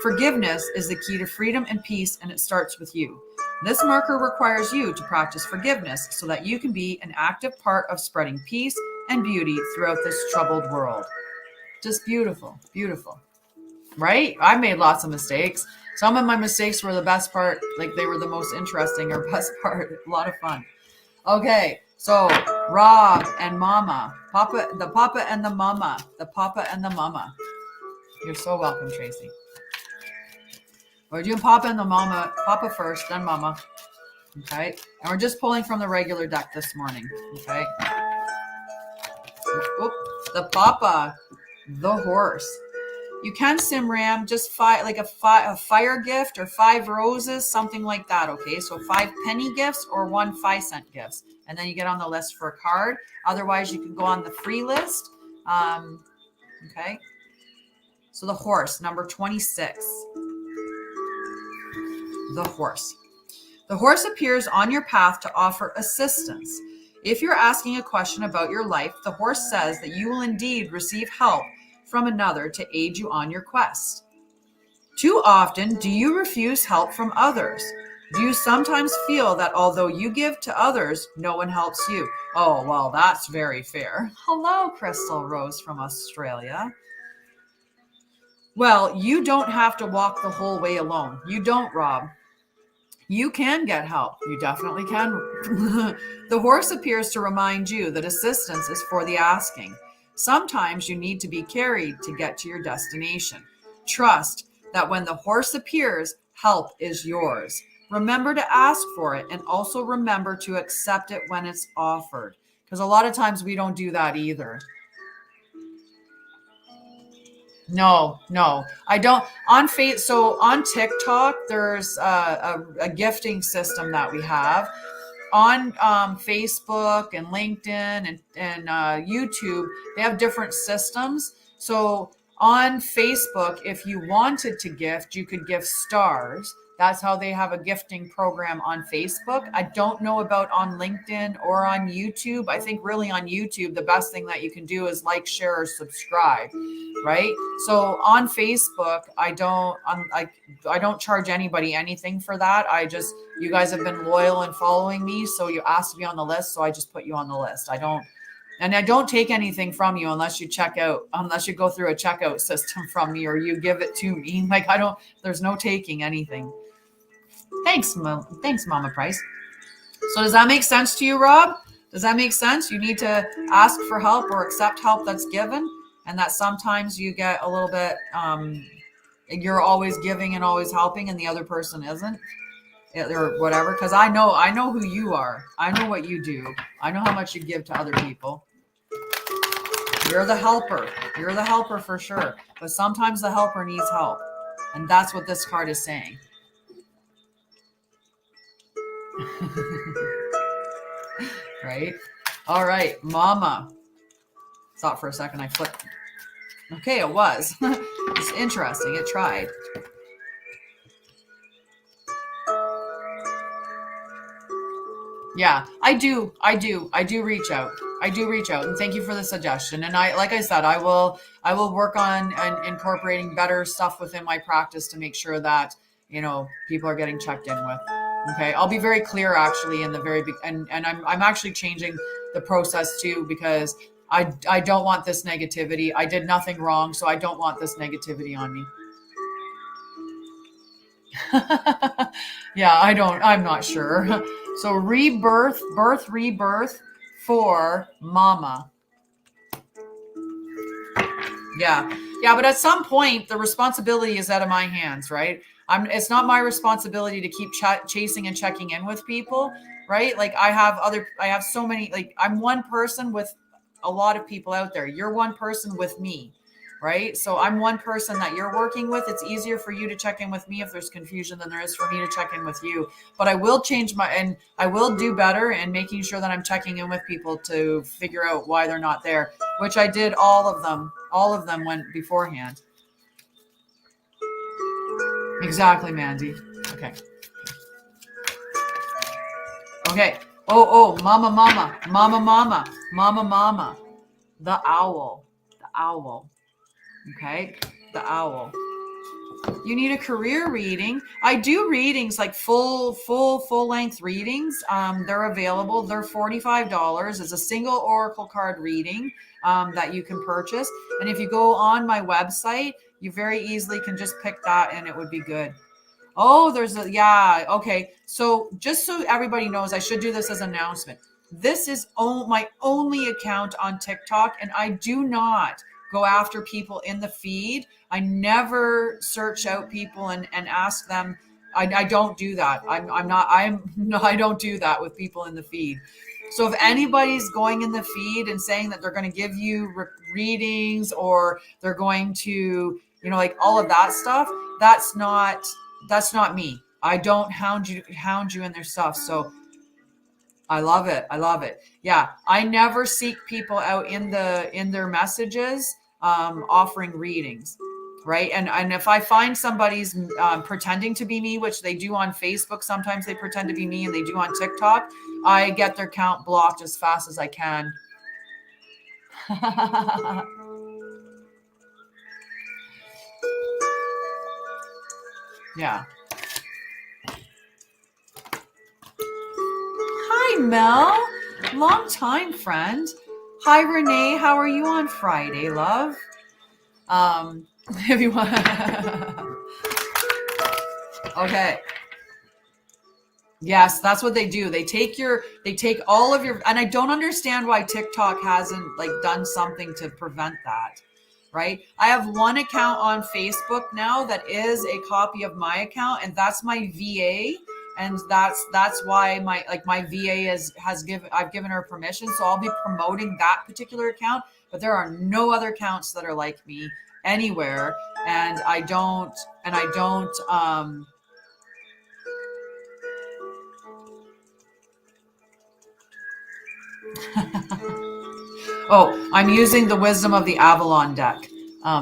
Forgiveness is the key to freedom and peace, and it starts with you. This marker requires you to practice forgiveness so that you can be an active part of spreading peace and beauty throughout this troubled world. Just beautiful, beautiful. Right? I made lots of mistakes. Some of my mistakes were the best part, like they were the most interesting or best part. A lot of fun. Okay, so Rob and Mama, the Papa and the Mama, the Papa and the Mama. You're so welcome, Tracy. We're doing Papa and the Mama, Papa first, then Mama. Okay, and we're just pulling from the regular deck this morning. Okay. Oop, the Papa, the horse. You can Simram just a fire gift or 5 roses, something like that. Okay, so 5 penny gifts or 1 5-cent gifts, and then you get on the list for a card. Otherwise, you can go on the free list. Okay, so the horse, number 26. The horse. The horse appears on your path to offer assistance. If you're asking a question about your life, the horse says that you will indeed receive help from another to aid you on your quest. Too often, do you refuse help from others? Do you sometimes feel that although you give to others, no one helps you? Oh, well, that's very fair. Hello, Crystal Rose from Australia. Well, you don't have to walk the whole way alone. You don't, Rob. You can get help. You definitely can. The horse appears to remind you that assistance is for the asking. Sometimes you need to be carried to get to your destination. Trust that when the horse appears, help is yours. Remember to ask for it, and also remember to accept it when it's offered. Because a lot of times we don't do that either. No, I don't. So on TikTok, there's a gifting system that we have. Facebook and LinkedIn and YouTube, they have different systems. So on Facebook, if you wanted to gift, you could gift stars. That's how they have a gifting program on Facebook. I don't know about on LinkedIn or on YouTube. I think really on YouTube, the best thing that you can do is like, share, or subscribe, right? So on Facebook, I don't charge anybody anything for that. You guys have been loyal and following me, so you asked to be on the list, so I just put you on the list. I don't take anything from you unless you go through a checkout system from me or you give it to me. Like there's no taking anything. Thanks, Mama Price. So does that make sense to you, Rob? Does that make sense? You need to ask for help or accept help that's given, and that sometimes you get a little bit, you're always giving and always helping and the other person isn't, or whatever. Because I know who you are. I know what you do. I know how much you give to other people. You're the helper. You're the helper for sure. But sometimes the helper needs help. And that's what this card is saying. Right? All right, Mama. Thought for a second I flipped. Okay, it was. It's interesting. It tried. Yeah, I do reach out. I do reach out, and thank you for the suggestion. And like I said, I will work on incorporating better stuff within my practice to make sure that, people are getting checked in with. Okay, I'll be very clear actually in the very and I'm actually changing the process too, because I don't want this negativity. I did nothing wrong, so I don't want this negativity on me. Yeah, I'm not sure. So rebirth for Mama. Yeah, but at some point the responsibility is out of my hands, right? It's not my responsibility to keep chasing and checking in with people, right? Like I have so many, like I'm one person with a lot of people out there. You're one person with me, right? So I'm one person that you're working with. It's easier for you to check in with me if there's confusion than there is for me to check in with you. But I will and I will do better in making sure that I'm checking in with people to figure out why they're not there, which I did all of them went beforehand. Exactly, Mandy. Okay. Oh, mama. The owl. Okay. The owl. You need a career reading. I do readings, like full length readings. They're available. They're $45. It's a single oracle card reading that you can purchase. And if you go on my website, you very easily can just pick that and it would be good. Oh, okay. So just so everybody knows, I should do this as an announcement. This is my only account on TikTok, and I do not go after people in the feed. I never search out people and ask them. I don't do that. I don't do that with people in the feed. So if anybody's going in the feed and saying that they're going to give you readings or they're going to, like all of that stuff, that's not me. I don't hound you in their stuff. So I love it. Yeah. I never seek people out in their messages, offering readings. Right. And if I find somebody's pretending to be me, which they do on Facebook, sometimes they pretend to be me and they do on TikTok, I get their account blocked as fast as I can. Yeah. Hi, Mel. Long time friend. Hi, Renee. How are you on Friday, love? If you want. Okay. Yes, that's what they do. They take all of your, and I don't understand why TikTok hasn't done something to prevent that. Right? I have one account on Facebook now that is a copy of my account, and that's my VA. And that's why my VA I've given her permission. So I'll be promoting that particular account, but there are no other accounts that are like me anywhere. And I don't Oh, I'm using the Wisdom of the Avalon deck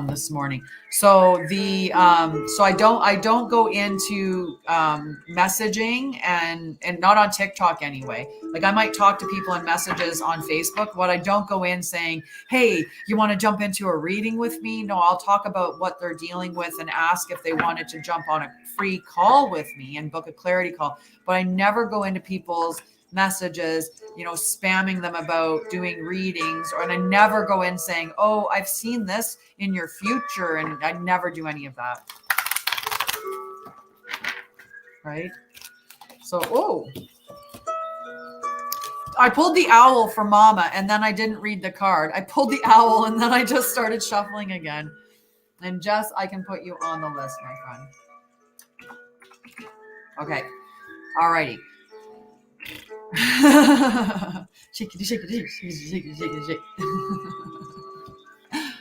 this morning. So so I don't go into messaging and not on TikTok anyway. Like I might talk to people in messages on Facebook. What I don't go in saying, "Hey, you want to jump into a reading with me?" No, I'll talk about what they're dealing with and ask if they wanted to jump on a free call with me and book a clarity call. But I never go into people's messages, spamming them about doing readings, and I never go in saying, "Oh, I've seen this in your future," and I never do any of that. Right? So, I pulled the owl for Mama, and then I didn't read the card. I pulled the owl, and then I just started shuffling again. And Jess, I can put you on the list, my friend. Okay. Alrighty. Shake it, shake it, shake it, shake it, shake it, shake it.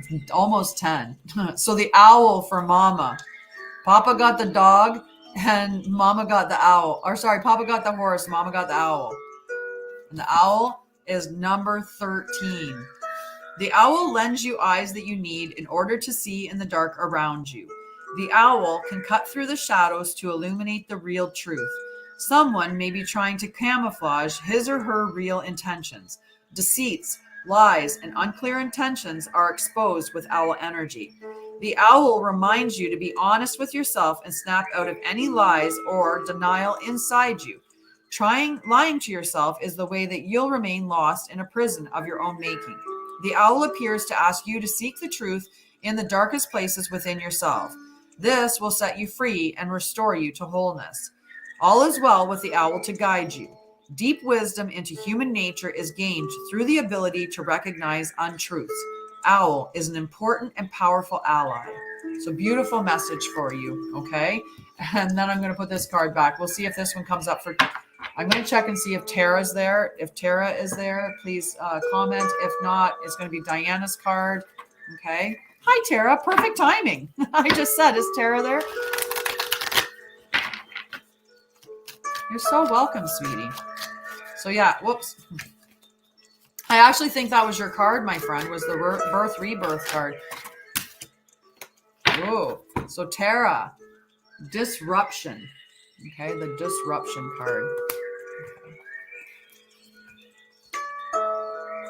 It's almost 10. So the owl for Mama. Papa got the dog and Mama got the owl. Or sorry, Papa got the horse, Mama got the owl. And the owl is number 13. The owl lends you eyes that you need in order to see in the dark around you. The owl can cut through the shadows to illuminate the real truth. Someone may be trying to camouflage his or her real intentions. Deceits, lies, and unclear intentions are exposed with owl energy. The owl reminds you to be honest with yourself and snap out of any lies or denial inside you. Lying to yourself is the way that you'll remain lost in a prison of your own making. The owl appears to ask you to seek the truth in the darkest places within yourself. This will set you free and restore you to wholeness. All is well with the owl to guide you. Deep wisdom into human nature is gained through the ability to recognize untruths. Owl is an important and powerful ally. So beautiful message for you, okay? And then I'm going to put this card back. We'll see if this one comes up for... I'm going to check and see if Tara's there. If Tara is there, please comment. If not, it's going to be Diana's card, okay? Hi, Tara. Perfect timing. I just said, is Tara there? You're so welcome, sweetie. So yeah, whoops. I actually think that was your card, my friend, was the birth rebirth card. Whoa. So Tara, disruption. Okay, the disruption card.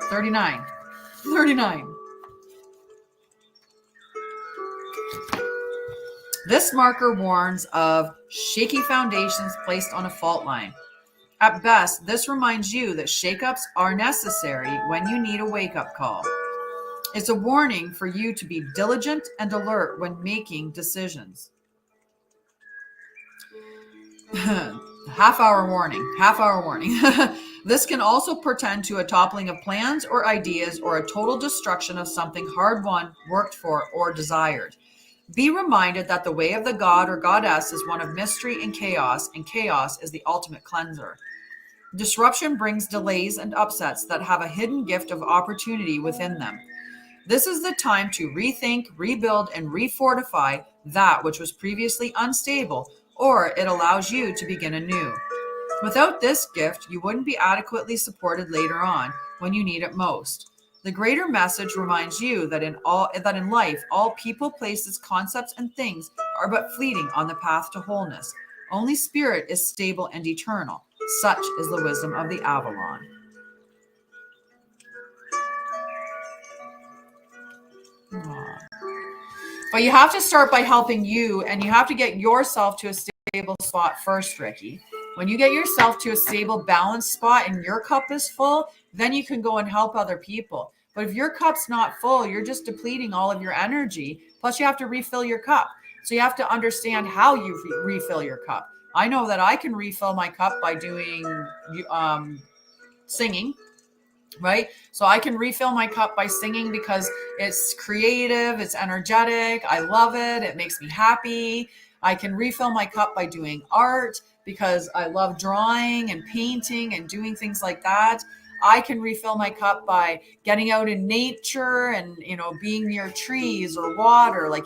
39. 39. This marker warns of shaky foundations placed on a fault line. At best, this reminds you that shakeups are necessary when you need a wake-up call. It's a warning for you to be diligent and alert when making decisions. Half-hour warning. This can also portend to a toppling of plans or ideas or a total destruction of something hard-won, worked for, or desired. Be reminded that the way of the god or goddess is one of mystery and chaos is the ultimate cleanser. Disruption brings delays and upsets that have a hidden gift of opportunity within them. This is the time to rethink, rebuild, and refortify that which was previously unstable, or it allows you to begin anew. Without this gift, you wouldn't be adequately supported later on when you need it most. The greater message reminds you that in life, all people, places, concepts, and things are but fleeting on the path to wholeness. Only spirit is stable and eternal. Such is the wisdom of the Avalon. Aww. But you have to start by helping you, and you have to get yourself to a stable spot first, Ricky. When you get yourself to a stable, balanced spot and your cup is full, then you can go and help other people. But if your cup's not full, you're just depleting all of your energy. Plus, you have to refill your cup. So you have to understand how you refill your cup. I know that I can refill my cup by doing singing, right? So I can refill my cup by singing because it's creative, it's energetic, I love it, it makes me happy. I can refill my cup by doing art because I love drawing and painting and doing things like that. I can refill my cup by getting out in nature and, being near trees or water, like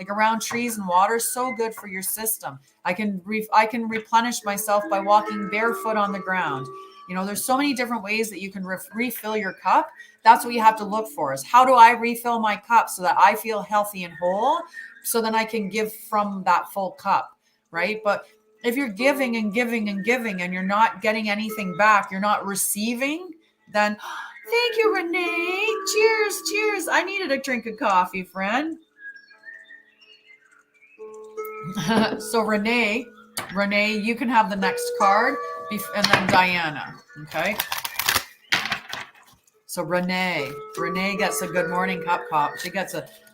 around trees and water, so good for your system. I can replenish myself by walking barefoot on the ground. You know, there's so many different ways that you can refill your cup. That's what you have to look for, is how do I refill my cup so that I feel healthy and whole, so then I can give from that full cup, right? But if you're giving and giving and giving and you're not getting anything back, you're not receiving, then thank you, Renee. Cheers, cheers. I needed a drink of coffee, friend. So Renee, you can have the next card, and then Diana, okay? So Renee gets a good morning cup.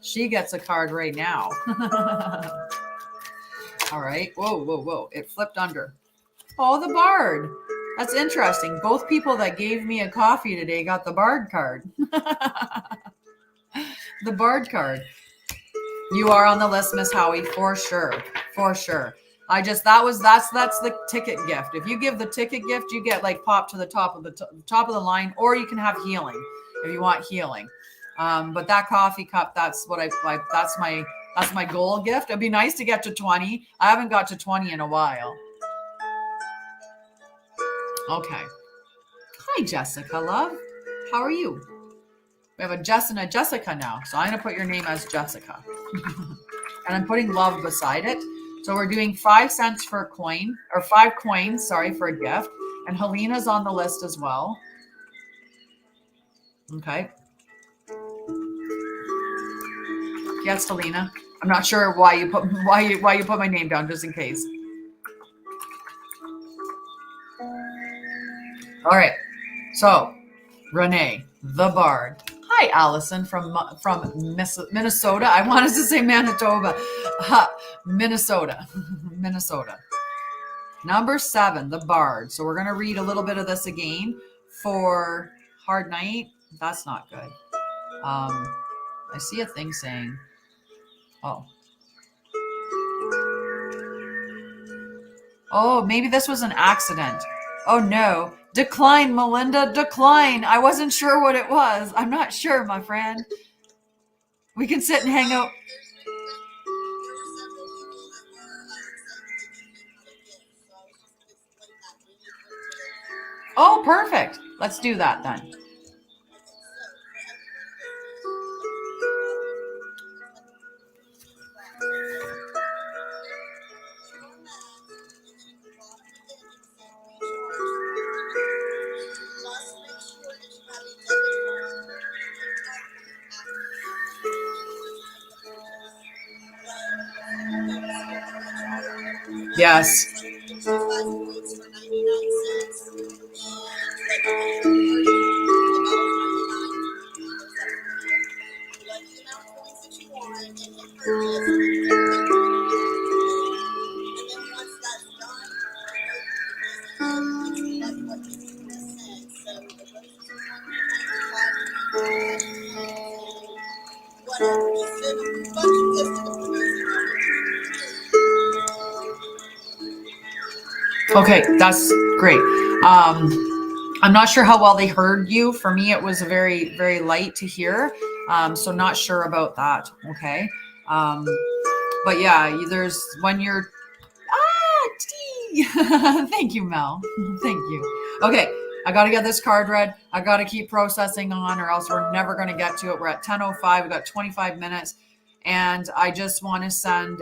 She gets a card right now. All right. Whoa. It flipped under. Oh, the Bard. That's interesting. Both people that gave me a coffee today got the Bard card. The Bard card. You are on the list, Miss Howie, for sure. For sure. That's the ticket gift. If you give the ticket gift, you get like pop to the top of the line, or you can have healing if you want healing. But that coffee cup, that's my goal gift. It'd be nice to get to 20. I haven't got to 20 in a while. Okay. Hi, Jessica, love. How are you? We have a Jess and a Jessica now. So I'm going to put your name as Jessica. And I'm putting love beside it. So we're doing 5 cents for a coin, or 5 coins, sorry, for a gift. And Helena's on the list as well. Okay. Yes, Helena. I'm not sure why you put my name down, just in case. All right. So, Renee, the Bard. Hi, Allison from Minnesota. I wanted to say Manitoba. Minnesota. Number 7, the Bard. So we're going to read a little bit of this again for Hard Night. That's not good. I see a thing saying, oh, maybe this was an accident. Oh no. Decline, Melinda, decline. I wasn't sure what it was. I'm not sure, my friend. We can sit and hang out. Oh, perfect. Let's do that then. Yes. Okay, that's great. I'm not sure how well they heard you. For me, it was very, very light to hear. So not sure about that. Okay. But yeah, there's when you're, thank you, Mel. Thank you. Okay. I got to get this card read. I got to keep processing on, or else we're never going to get to it. We're at 10:05. We've got 25 minutes. And I just want to send,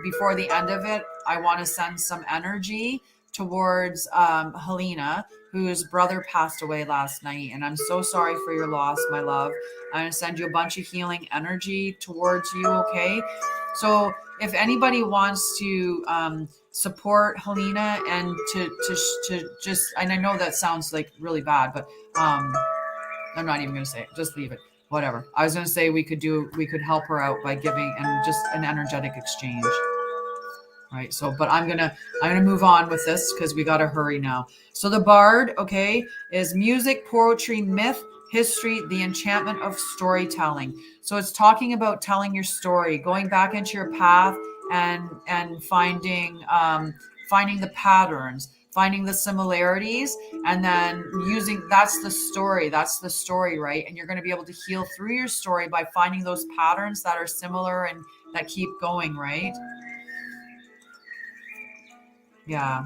before the end of it, I want to send some energy towards Helena, whose brother passed away last night. And I'm so sorry for your loss, my love. I'm going to send you a bunch of healing energy towards you, okay? So if anybody wants to support Helena and to just, and I know that sounds like really bad, but I'm not even going to say it. Just leave it. Whatever. I was going to say we could help her out by giving and just an energetic exchange. Right. So, but I'm going to move on with this because we got to hurry now. So the Bard, okay, is music, poetry, myth, history, the enchantment of storytelling. So it's talking about telling your story, going back into your path and finding the patterns, finding the similarities, and then that's the story, right? And you're going to be able to heal through your story by finding those patterns that are similar and that keep going, right? Yeah.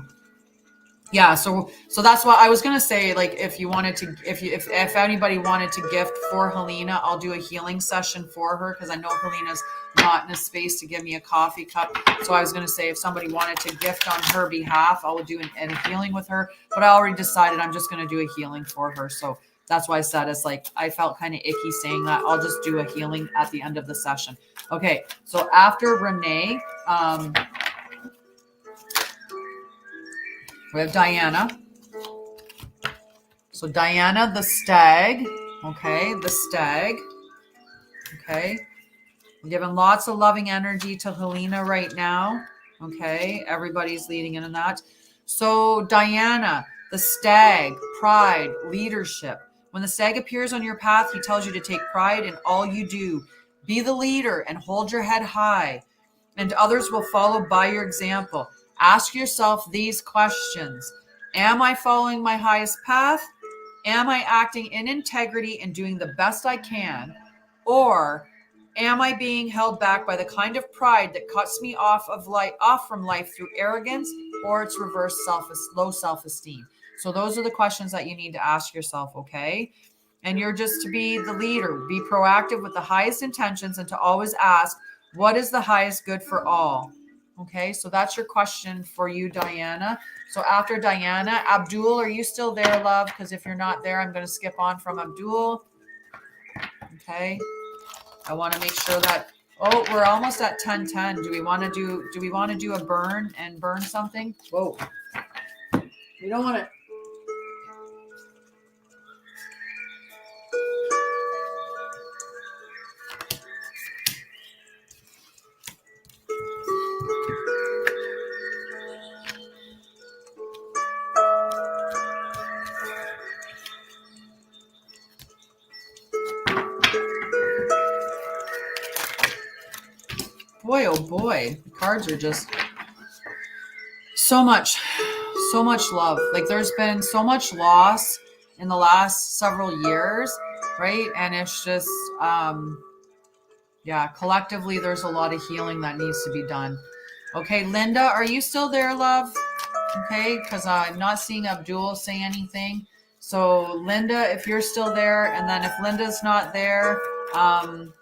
Yeah, so that's what I was gonna say. Like, if you wanted to, if anybody wanted to gift for Helena, I'll do a healing session for her because I know Helena's not in a space to give me a coffee cup. So I was gonna say if somebody wanted to gift on her behalf, I will do a healing with her. But I already decided I'm just gonna do a healing for her. So that's why I said it's like I felt kind of icky saying that. I'll just do a healing at the end of the session. Okay, so after Renee, we have Diana. So Diana, the stag, okay, the stag, okay. I'm giving lots of loving energy to Helena right now, okay. Everybody's leading in that. So Diana, the stag, pride, leadership. When the stag appears on your path, he tells you to take pride in all you do. Be the leader and hold your head high, and others will follow by your example. Ask yourself these questions. Am I following my highest path? Am I acting in integrity and doing the best I can? Or am I being held back by the kind of pride that cuts me off from life through arrogance or its reverse low self-esteem? So those are the questions that you need to ask yourself, okay? And you're just to be the leader, be proactive with the highest intentions and to always ask, what is the highest good for all? Okay, so that's your question for you, Diana. So after Diana, Abdul, are you still there, love? Because if you're not there, I'm going to skip on from Abdul. Okay, I want to make sure that. Oh, we're almost at 10:10. Do we want to do a burn and burn something? Whoa, we don't want to. Boy, oh boy, the cards are just so much love. Like there's been so much loss in the last several years, right? And it's just, yeah, collectively, there's a lot of healing that needs to be done. Okay, Linda, are you still there, love? Okay, because I'm not seeing Abdul say anything. So Linda, if you're still there, and then if Linda's not there, I'm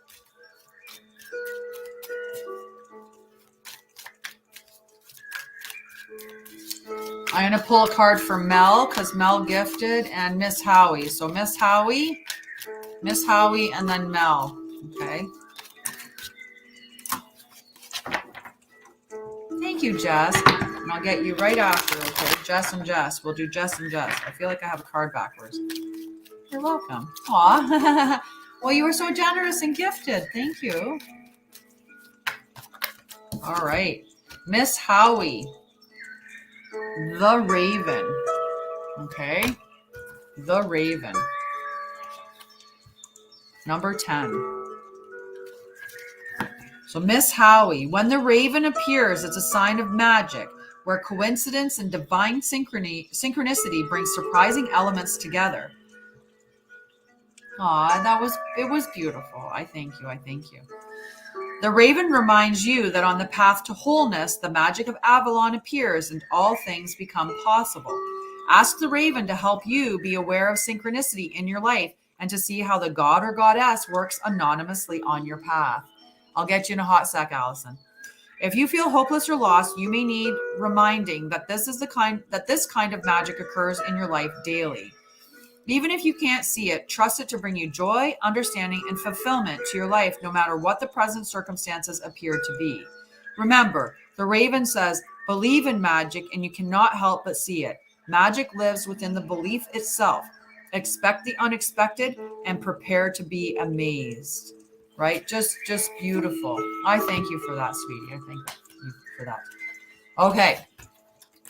going to pull a card for Mel because Mel gifted and Miss Howie. So Miss Howie, and then Mel. Okay. Thank you, Jess. And I'll get you right after, okay? Jess and Jess. We'll do Jess and Jess. I feel like I have a card backwards. You're welcome. Aw. Well, you were so generous and gifted. Thank you. All right. Miss Howie. The Raven. Okay. The Raven. Number 10. So Miss Howie, when the raven appears, it's a sign of magic, where coincidence and divine synchronicity bring surprising elements together. Aw, it was beautiful. I thank you. The raven reminds you that on the path to wholeness, the magic of Avalon appears and all things become possible. Ask the raven to help you be aware of synchronicity in your life and to see how the god or goddess works anonymously on your path. I'll get you in a hot sec, Allison. If you feel hopeless or lost, you may need reminding that this kind of magic occurs in your life daily. Even if you can't see it, trust it to bring you joy, understanding, and fulfillment to your life, no matter what the present circumstances appear to be. Remember, the raven says, believe in magic and you cannot help but see it. Magic lives within the belief itself. Expect the unexpected and prepare to be amazed. Right? Just beautiful. I thank you for that, sweetie. I thank you for that. Okay.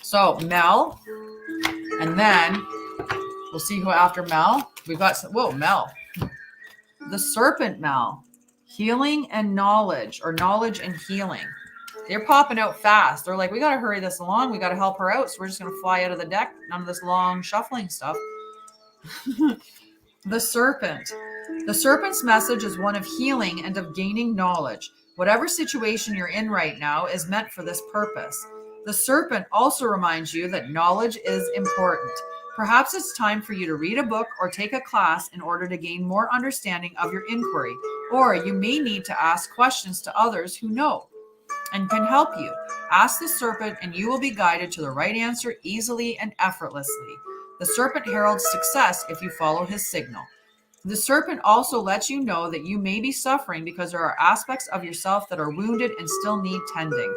So Mel, and then we'll see who after Mel. We've got Mel. The Serpent Mel. Healing and knowledge, or knowledge and healing. They're popping out fast. They're like, we got to hurry this along. We got to help her out. So we're just going to fly out of the deck. None of this long shuffling stuff. The Serpent. The serpent's message is one of healing and of gaining knowledge. Whatever situation you're in right now is meant for this purpose. The serpent also reminds you that knowledge is important. Perhaps it's time for you to read a book or take a class in order to gain more understanding of your inquiry, or you may need to ask questions to others who know and can help you. Ask the serpent and you will be guided to the right answer easily and effortlessly. The serpent heralds success if you follow his signal. The serpent also lets you know that you may be suffering because there are aspects of yourself that are wounded and still need tending.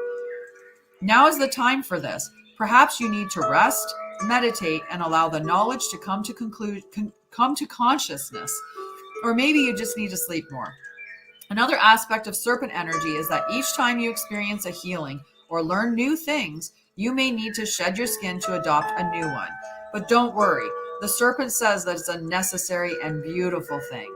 Now is the time for this. Perhaps you need to rest, meditate, and allow the knowledge to come to consciousness. Or maybe you just need to sleep more. Another aspect of serpent energy is that each time you experience a healing or learn new things, you may need to shed your skin to adopt a new one. But don't worry. The serpent says that it's a necessary and beautiful thing.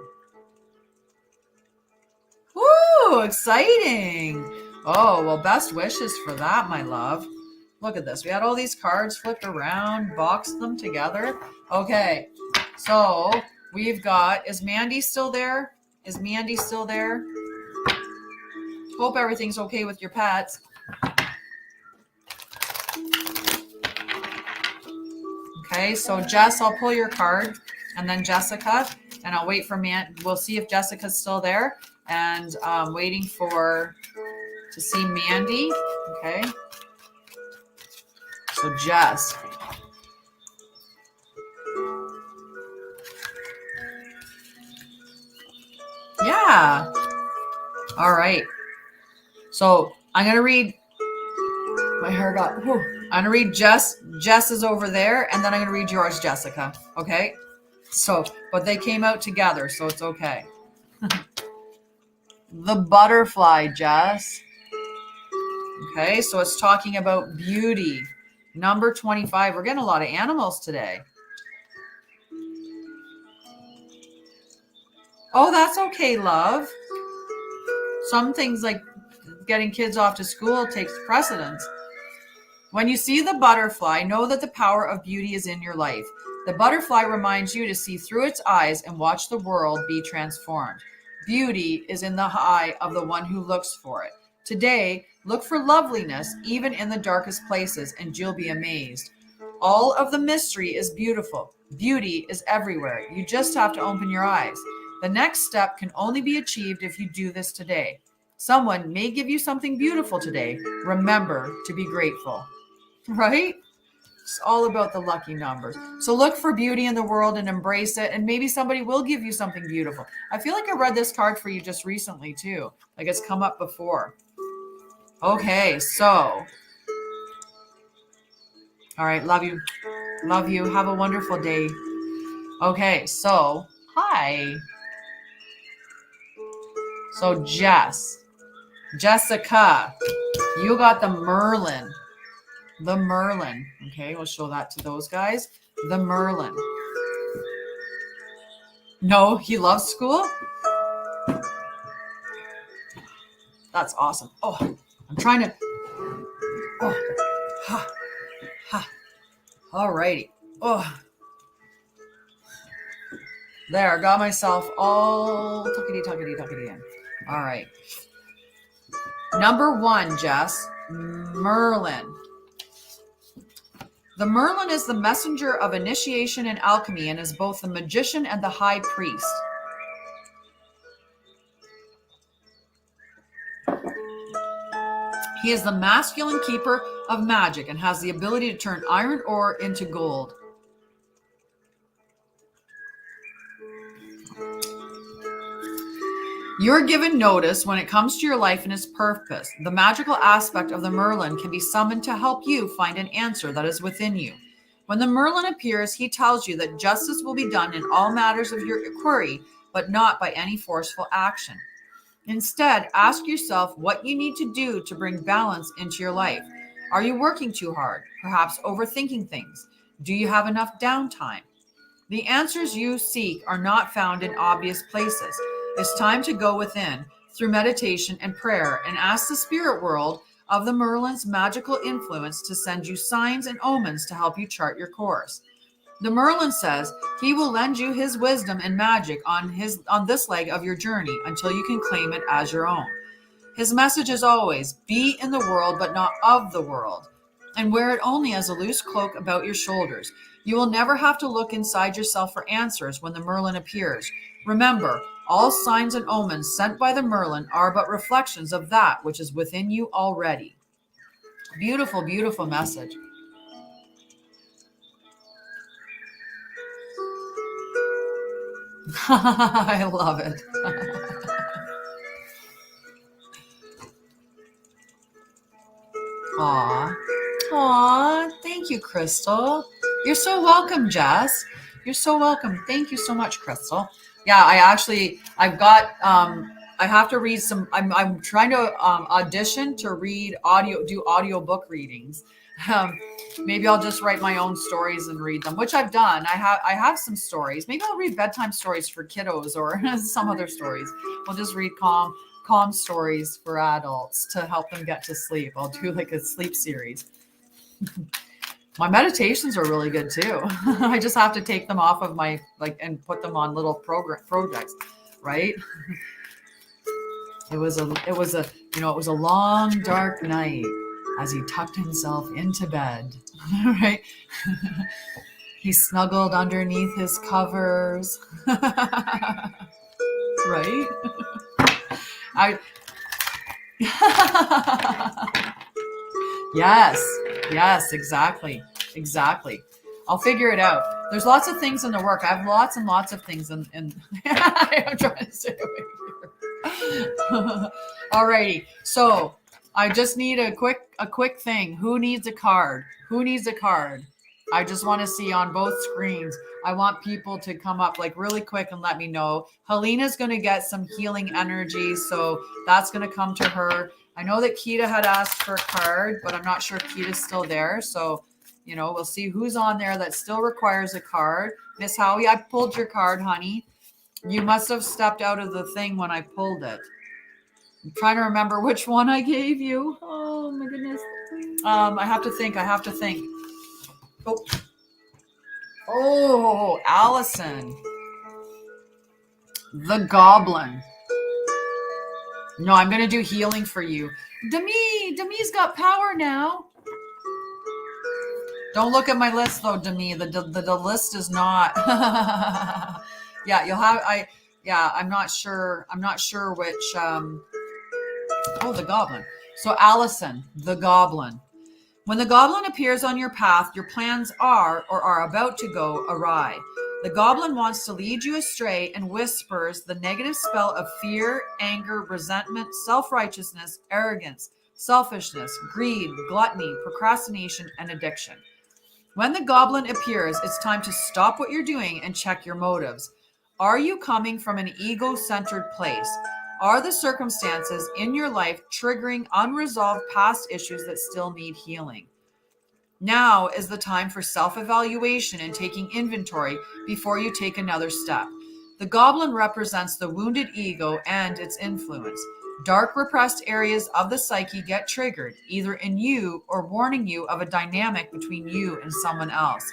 Woo! Exciting! Oh, well, best wishes for that, my love. Look at this. We had all these cards flipped around, boxed them together. Okay, so we've got, is Mandy still there? Is Mandy still there? Hope everything's okay with your pets. Okay, so Jess, I'll pull your card, and then Jessica, and I'll wait for we'll see if Jessica's still there, and waiting to see Mandy. Okay, so Jess. Yeah. All right. So I'm going to read, my hair got, I'm going to read Jess. Jess is over there, and then I'm going to read yours, Jessica. Okay. So, but they came out together, so it's okay. The butterfly, Jess. Okay. So it's talking about beauty. Number 25. We're getting a lot of animals today. Oh, that's okay, love. Some things like getting kids off to school takes precedence. When you see the butterfly, know that the power of beauty is in your life. The butterfly reminds you to see through its eyes and watch the world be transformed. Beauty is in the eye of the one who looks for it. Today, look for loveliness even in the darkest places, and you'll be amazed. All of the mystery is beautiful. Beauty is everywhere. You just have to open your eyes. The next step can only be achieved if you do this today. Someone may give you something beautiful today. Remember to be grateful. Right? It's all about the lucky numbers. So look for beauty in the world and embrace it. And maybe somebody will give you something beautiful. I feel like I read this card for you just recently too. Like it's come up before. Okay, so. All right, love you. Love you. Have a wonderful day. Okay, so hi. So Jessica, you got the Merlin. The Merlin. Okay, we'll show that to those guys. The Merlin. No, he loves school? That's awesome. Oh, I'm trying to. Oh, ha, ha. All righty. Oh. There, got myself all tuckety in. All right. Number 1, Jess, Merlin. The Merlin is the messenger of initiation and alchemy and is both the magician and the high priest. He is the masculine keeper of magic and has the ability to turn iron ore into gold. You're given notice when it comes to your life and its purpose. The magical aspect of the Merlin can be summoned to help you find an answer that is within you. When the Merlin appears, he tells you that justice will be done in all matters of your query, but not by any forceful action. Instead, ask yourself what you need to do to bring balance into your life. Are you working too hard? Perhaps overthinking things? Do you have enough downtime? The answers you seek are not found in obvious places. It's time to go within through meditation and prayer and ask the spirit world of the Merlin's magical influence to send you signs and omens to help you chart your course. The Merlin says he will lend you his wisdom and magic on this leg of your journey until you can claim it as your own. His message is always, be in the world but not of the world. and wear it only as a loose cloak about your shoulders. You will never have to look inside yourself for answers when the Merlin appears. Remember, all signs and omens sent by the Merlin are but reflections of that which is within you already. Beautiful, beautiful message. I love it. Aw. Aw, thank you, Crystal. You're so welcome, Jess. You're so welcome. Thank you so much, Crystal. Yeah, I have to read some, I'm trying to audition to do audio book readings. Maybe I'll just write my own stories and read them, which I've done. I have some stories. Maybe I'll read bedtime stories for kiddos or some other stories. We'll just read calm stories for adults to help them get to sleep. I'll do like a sleep series. My meditations are really good too. I just have to take them off of my and put them on little projects, right? It was a long dark night as he tucked himself into bed, right? He snuggled underneath his covers, right? Yes, exactly. I'll figure it out. There's lots of things in the work. I have lots and lots of things in I'm trying to stay away here. Alrighty. So I just need a quick thing. Who needs a card? I just want to see on both screens. I want people to come up like really quick and let me know. Helena's going to get some healing energy, so that's going to come to her. I know that Kita had asked for a card, but I'm not sure if Kita's still there. So, we'll see who's on there that still requires a card. Miss Howie, I pulled your card, honey. You must have stepped out of the thing when I pulled it. I'm trying to remember which one I gave you. Oh my goodness. I have to think. Oh, Allison. The Goblin. No, I'm going to do healing for you. Demi's got power now. Don't look at my list though, Demi. The list is not. Yeah, you'll have, I'm not sure which, the Goblin. So Allison, the Goblin. When the Goblin appears on your path, your plans are or are about to go awry. The Goblin wants to lead you astray and whispers the negative spell of fear, anger, resentment, self-righteousness, arrogance, selfishness, greed, gluttony, procrastination, and addiction. When the Goblin appears, it's time to stop what you're doing and check your motives. Are you coming from an ego-centered place? Are the circumstances in your life triggering unresolved past issues that still need healing? Now is the time for self-evaluation and taking inventory before you take another step. The Goblin represents the wounded ego and its influence. Dark, repressed areas of the psyche get triggered, either in you or warning you of a dynamic between you and someone else.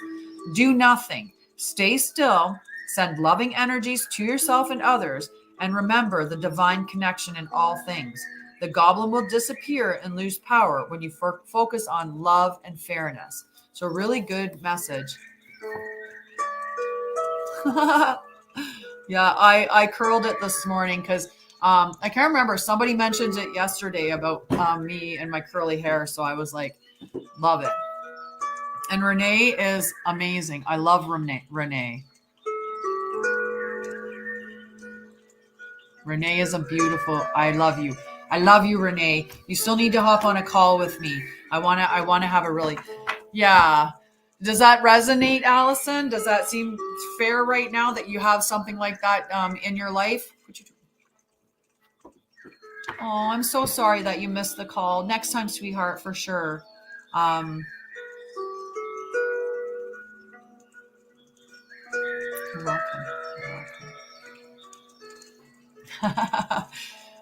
Do nothing. Stay still. Send loving energies to yourself and others, and remember the divine connection in all things. The Goblin will disappear and lose power when you focus on love and fairness. So really good message. Yeah, I curled it this morning because I can't remember. Somebody mentioned it yesterday about me and my curly hair. So I was like, love it. And Renee is amazing. I love Renee. Renee is a beautiful, I love you. I love you, Renee. You still need to hop on a call with me. I want to have a really, yeah. Does that resonate, Allison? Does that seem fair right now that you have something like that in your life? Oh, I'm so sorry that you missed the call. Next time, sweetheart, for sure. You're welcome.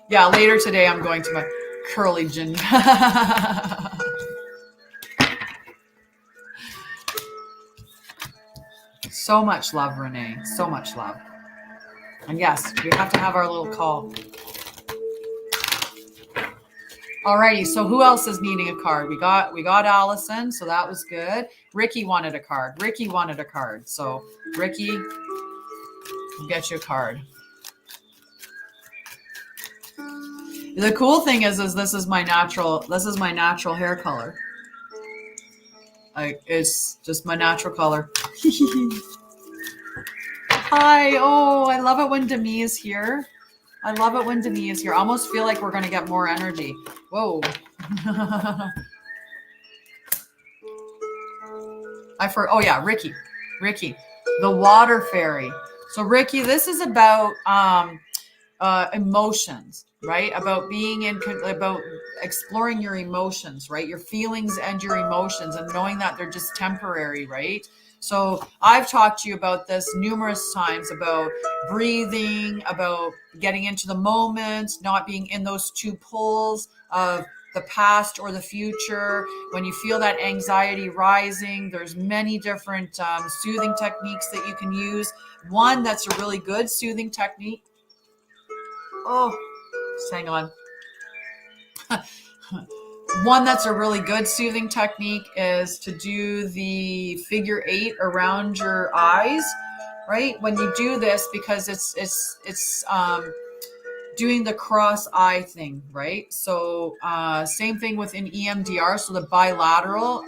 Yeah, later today I'm going to my curly gin. So much love, Renee. So much love. And yes, we have to have our little call. Alrighty, so who else is needing a card? We got Allison, so that was good. Ricky wanted a card. So Ricky, we'll get you a card. The cool thing is this is my natural hair color. It's just my natural color. Hi. Oh, I love it when Demi is here. I almost feel like we're going to get more energy. Whoa. Oh yeah, Ricky, the water fairy. So Ricky, this is about emotions, right? About exploring your emotions, right? Your feelings and your emotions, and knowing that they're just temporary, right? So I've talked to you about this numerous times, about breathing, about getting into the moment, not being in those two poles of the past or the future. When you feel that anxiety rising, there's many different soothing techniques that you can use. One that's a really good soothing technique. Oh, just hang on. One that's a really good soothing technique is to do the figure 8 around your eyes, right? When you do this, because it's doing the cross eye thing, right? So same thing with an EMDR, so the bilateral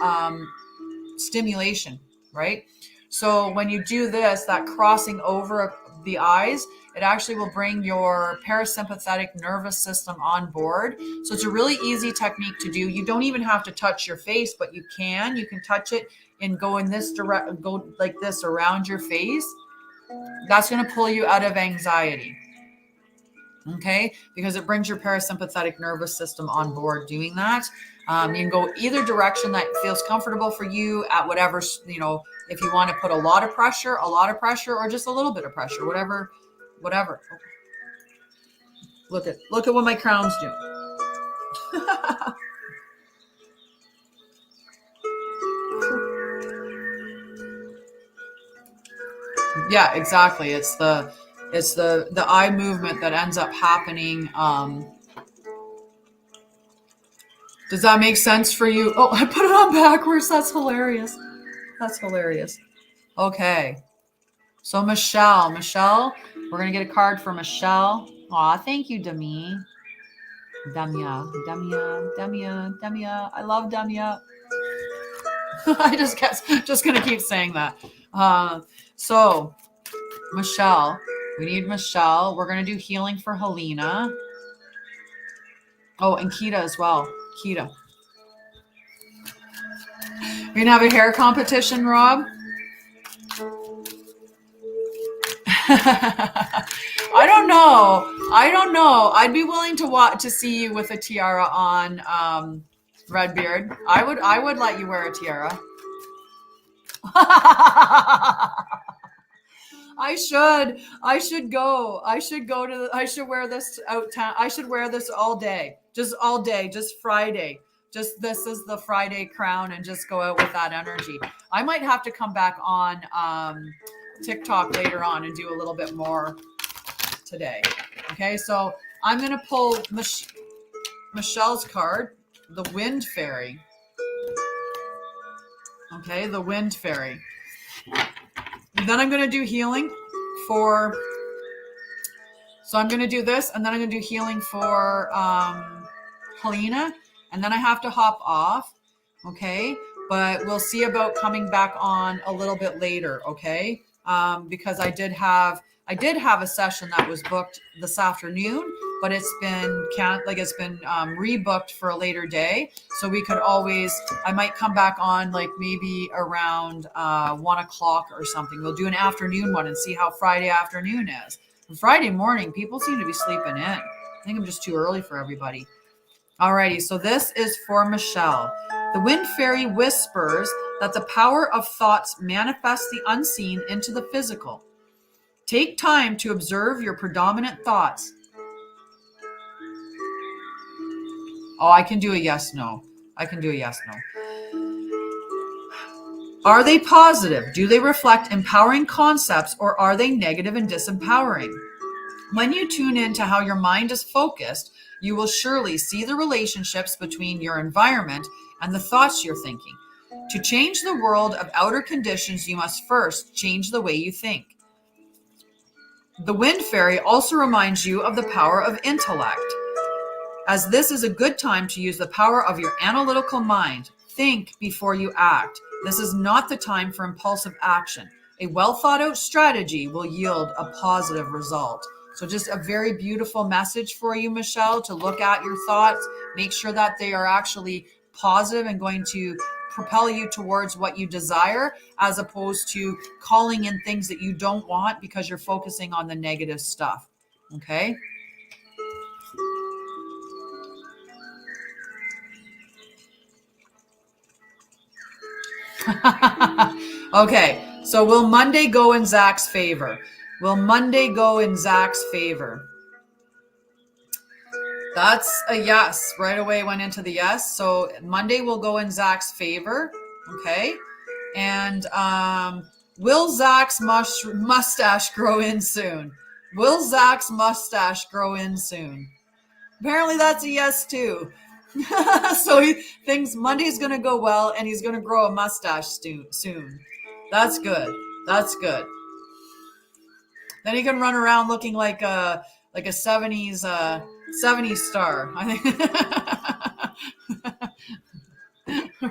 stimulation, right? So when you do this, that crossing over the eyes, it actually will bring your parasympathetic nervous system on board. So it's a really easy technique to do. You don't even have to touch your face, but you can touch it and go in this direct, go like this around your face. That's going to pull you out of anxiety. Okay, because it brings your parasympathetic nervous system on board doing that. You can go either direction that feels comfortable for you at whatever, if you want to put a lot of pressure, or just a little bit of pressure, whatever. Look at what my crown's doing. Yeah, exactly. It's the eye movement that ends up happening. Does that make sense for you? Oh, I put it on backwards. That's hilarious. Okay. So Michelle, we're going to get a card for Michelle. Aw, thank you, Demi. Damia. I love Damia. I just going to keep saying that. So Michelle, we need Michelle. We're going to do healing for Helena. Oh, and Kita as well. Kita. We're going to have a hair competition, Rob. I don't know. I'd be willing to see you with a tiara on, Redbeard. I would let you wear a tiara. I should wear this out town. I should wear this all day, just Friday. This is the Friday crown, and just go out with that energy. I might have to come back on TikTok later on and do a little bit more today. Okay, so I'm going to pull Michelle's card, the Wind Fairy. Okay, the Wind Fairy. Then I'm going to do healing for, so I'm going to do this, and then I'm going to do healing for Helena, and then I have to hop off, okay? But we'll see about coming back on a little bit later, okay? Because I did have a session that was booked this afternoon, but it's been rebooked for a later day. So we could always, I might come back on like maybe around 1 o'clock or something. We'll do an afternoon one and see how Friday afternoon is. And Friday morning, people seem to be sleeping in. I think I'm just too early for everybody. Alrighty, so this is for Michelle. The Wind Fairy whispers that the power of thoughts manifests the unseen into the physical. Take time to observe your predominant thoughts. Oh, I can do a yes, no. Are they positive? Do they reflect empowering concepts, or are they negative and disempowering? When you tune into how your mind is focused, You will surely see the relationships between your environment and the thoughts you're thinking. To change the world of outer conditions, you must first change the way you think. The wind fairy also reminds you of the power of intellect, as this is a good time to use the power of your analytical mind. Think before you act. This is not the time for impulsive action. A well thought out strategy will yield a positive result. So just a very beautiful message for you, Michelle, to look at your thoughts, make sure that they are actually positive and going to propel you towards what you desire, as opposed to calling in things that you don't want because you're focusing on the negative stuff. Okay? Okay, so will Monday go in Zach's favor? Will Monday go in Zach's favor? That's a yes. Right away went into the yes. So Monday will go in Zach's favor. Okay. And will Zach's mustache grow in soon? Will Zach's mustache grow in soon? Apparently that's a yes too. So he thinks Monday's going to go well and he's going to grow a mustache soon. That's good. That's good. Then he can run around looking like a 70s 70s star. I think.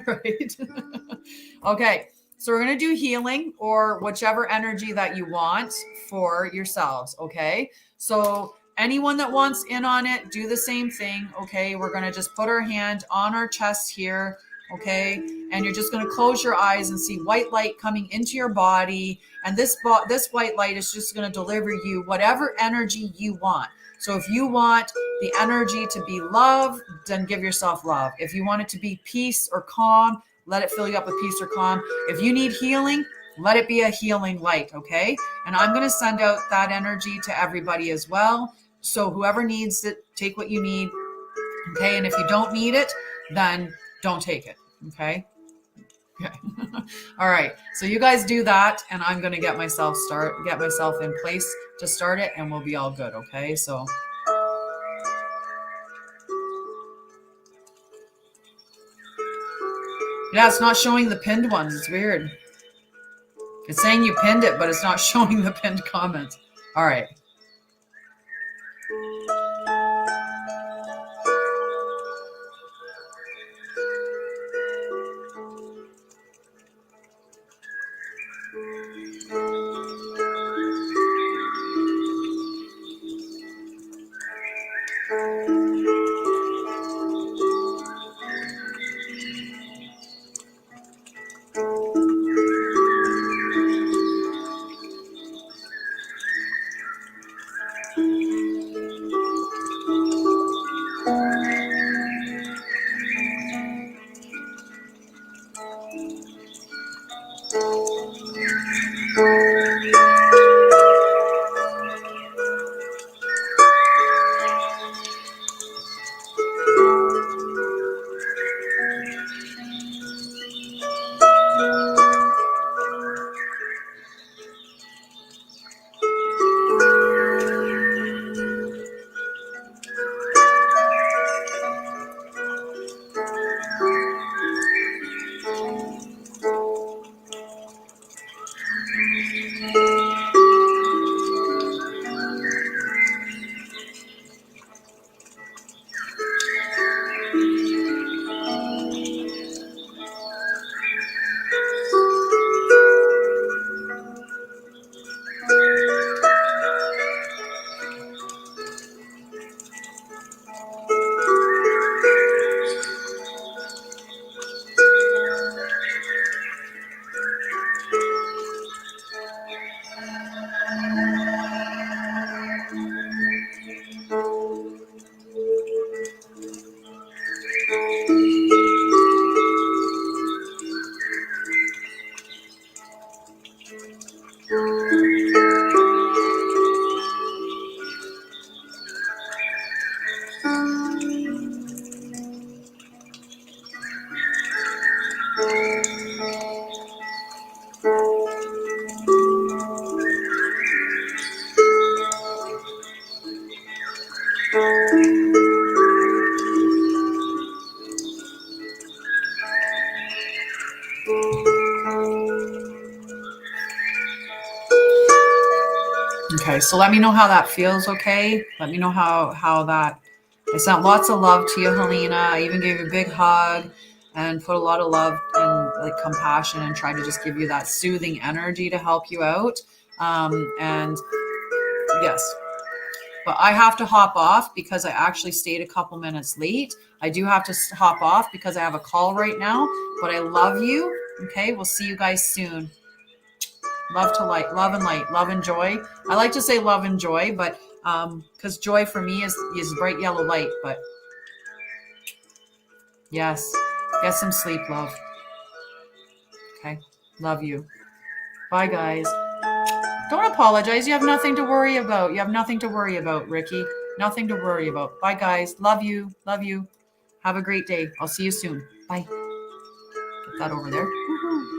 Right. Okay. So we're going to do healing or whichever energy that you want for yourselves. Okay. So anyone that wants in on it, do the same thing. Okay. We're going to just put our hand on our chest here. Okay. And you're just going to close your eyes and see white light coming into your body. And this white light is just going to deliver you whatever energy you want. So if you want the energy to be love, then give yourself love. If you want it to be peace or calm, let it fill you up with peace or calm. If you need healing, let it be a healing light, okay? And I'm going to send out that energy to everybody as well. So whoever needs it, take what you need, okay? And if you don't need it, then don't take it, okay? Okay. All right. So you guys do that, and I'm going to get myself in place to start it, and we'll be all good, okay? So yeah, it's not showing the pinned ones. It's weird. It's saying you pinned it, but it's not showing the pinned comments. All right. Okay, so let me know how that feels, okay? Let me know how that... I sent lots of love to you, Helena. I even gave you a big hug and put a lot of love and like compassion and tried to just give you that soothing energy to help you out. And yes, but I have to hop off because I actually stayed a couple minutes late. I do have to hop off because I have a call right now, but I love you. Okay, we'll see you guys soon. Love to light, love and light, love and joy. I like to say love and joy, but because joy for me is bright yellow light. But yes, get some sleep, love. Okay, love you. Bye, guys. Don't apologize. You have nothing to worry about. You have nothing to worry about, Ricky. Nothing to worry about. Bye, guys. Love you. Love you. Have a great day. I'll see you soon. Bye. Get that over there. Woo-hoo.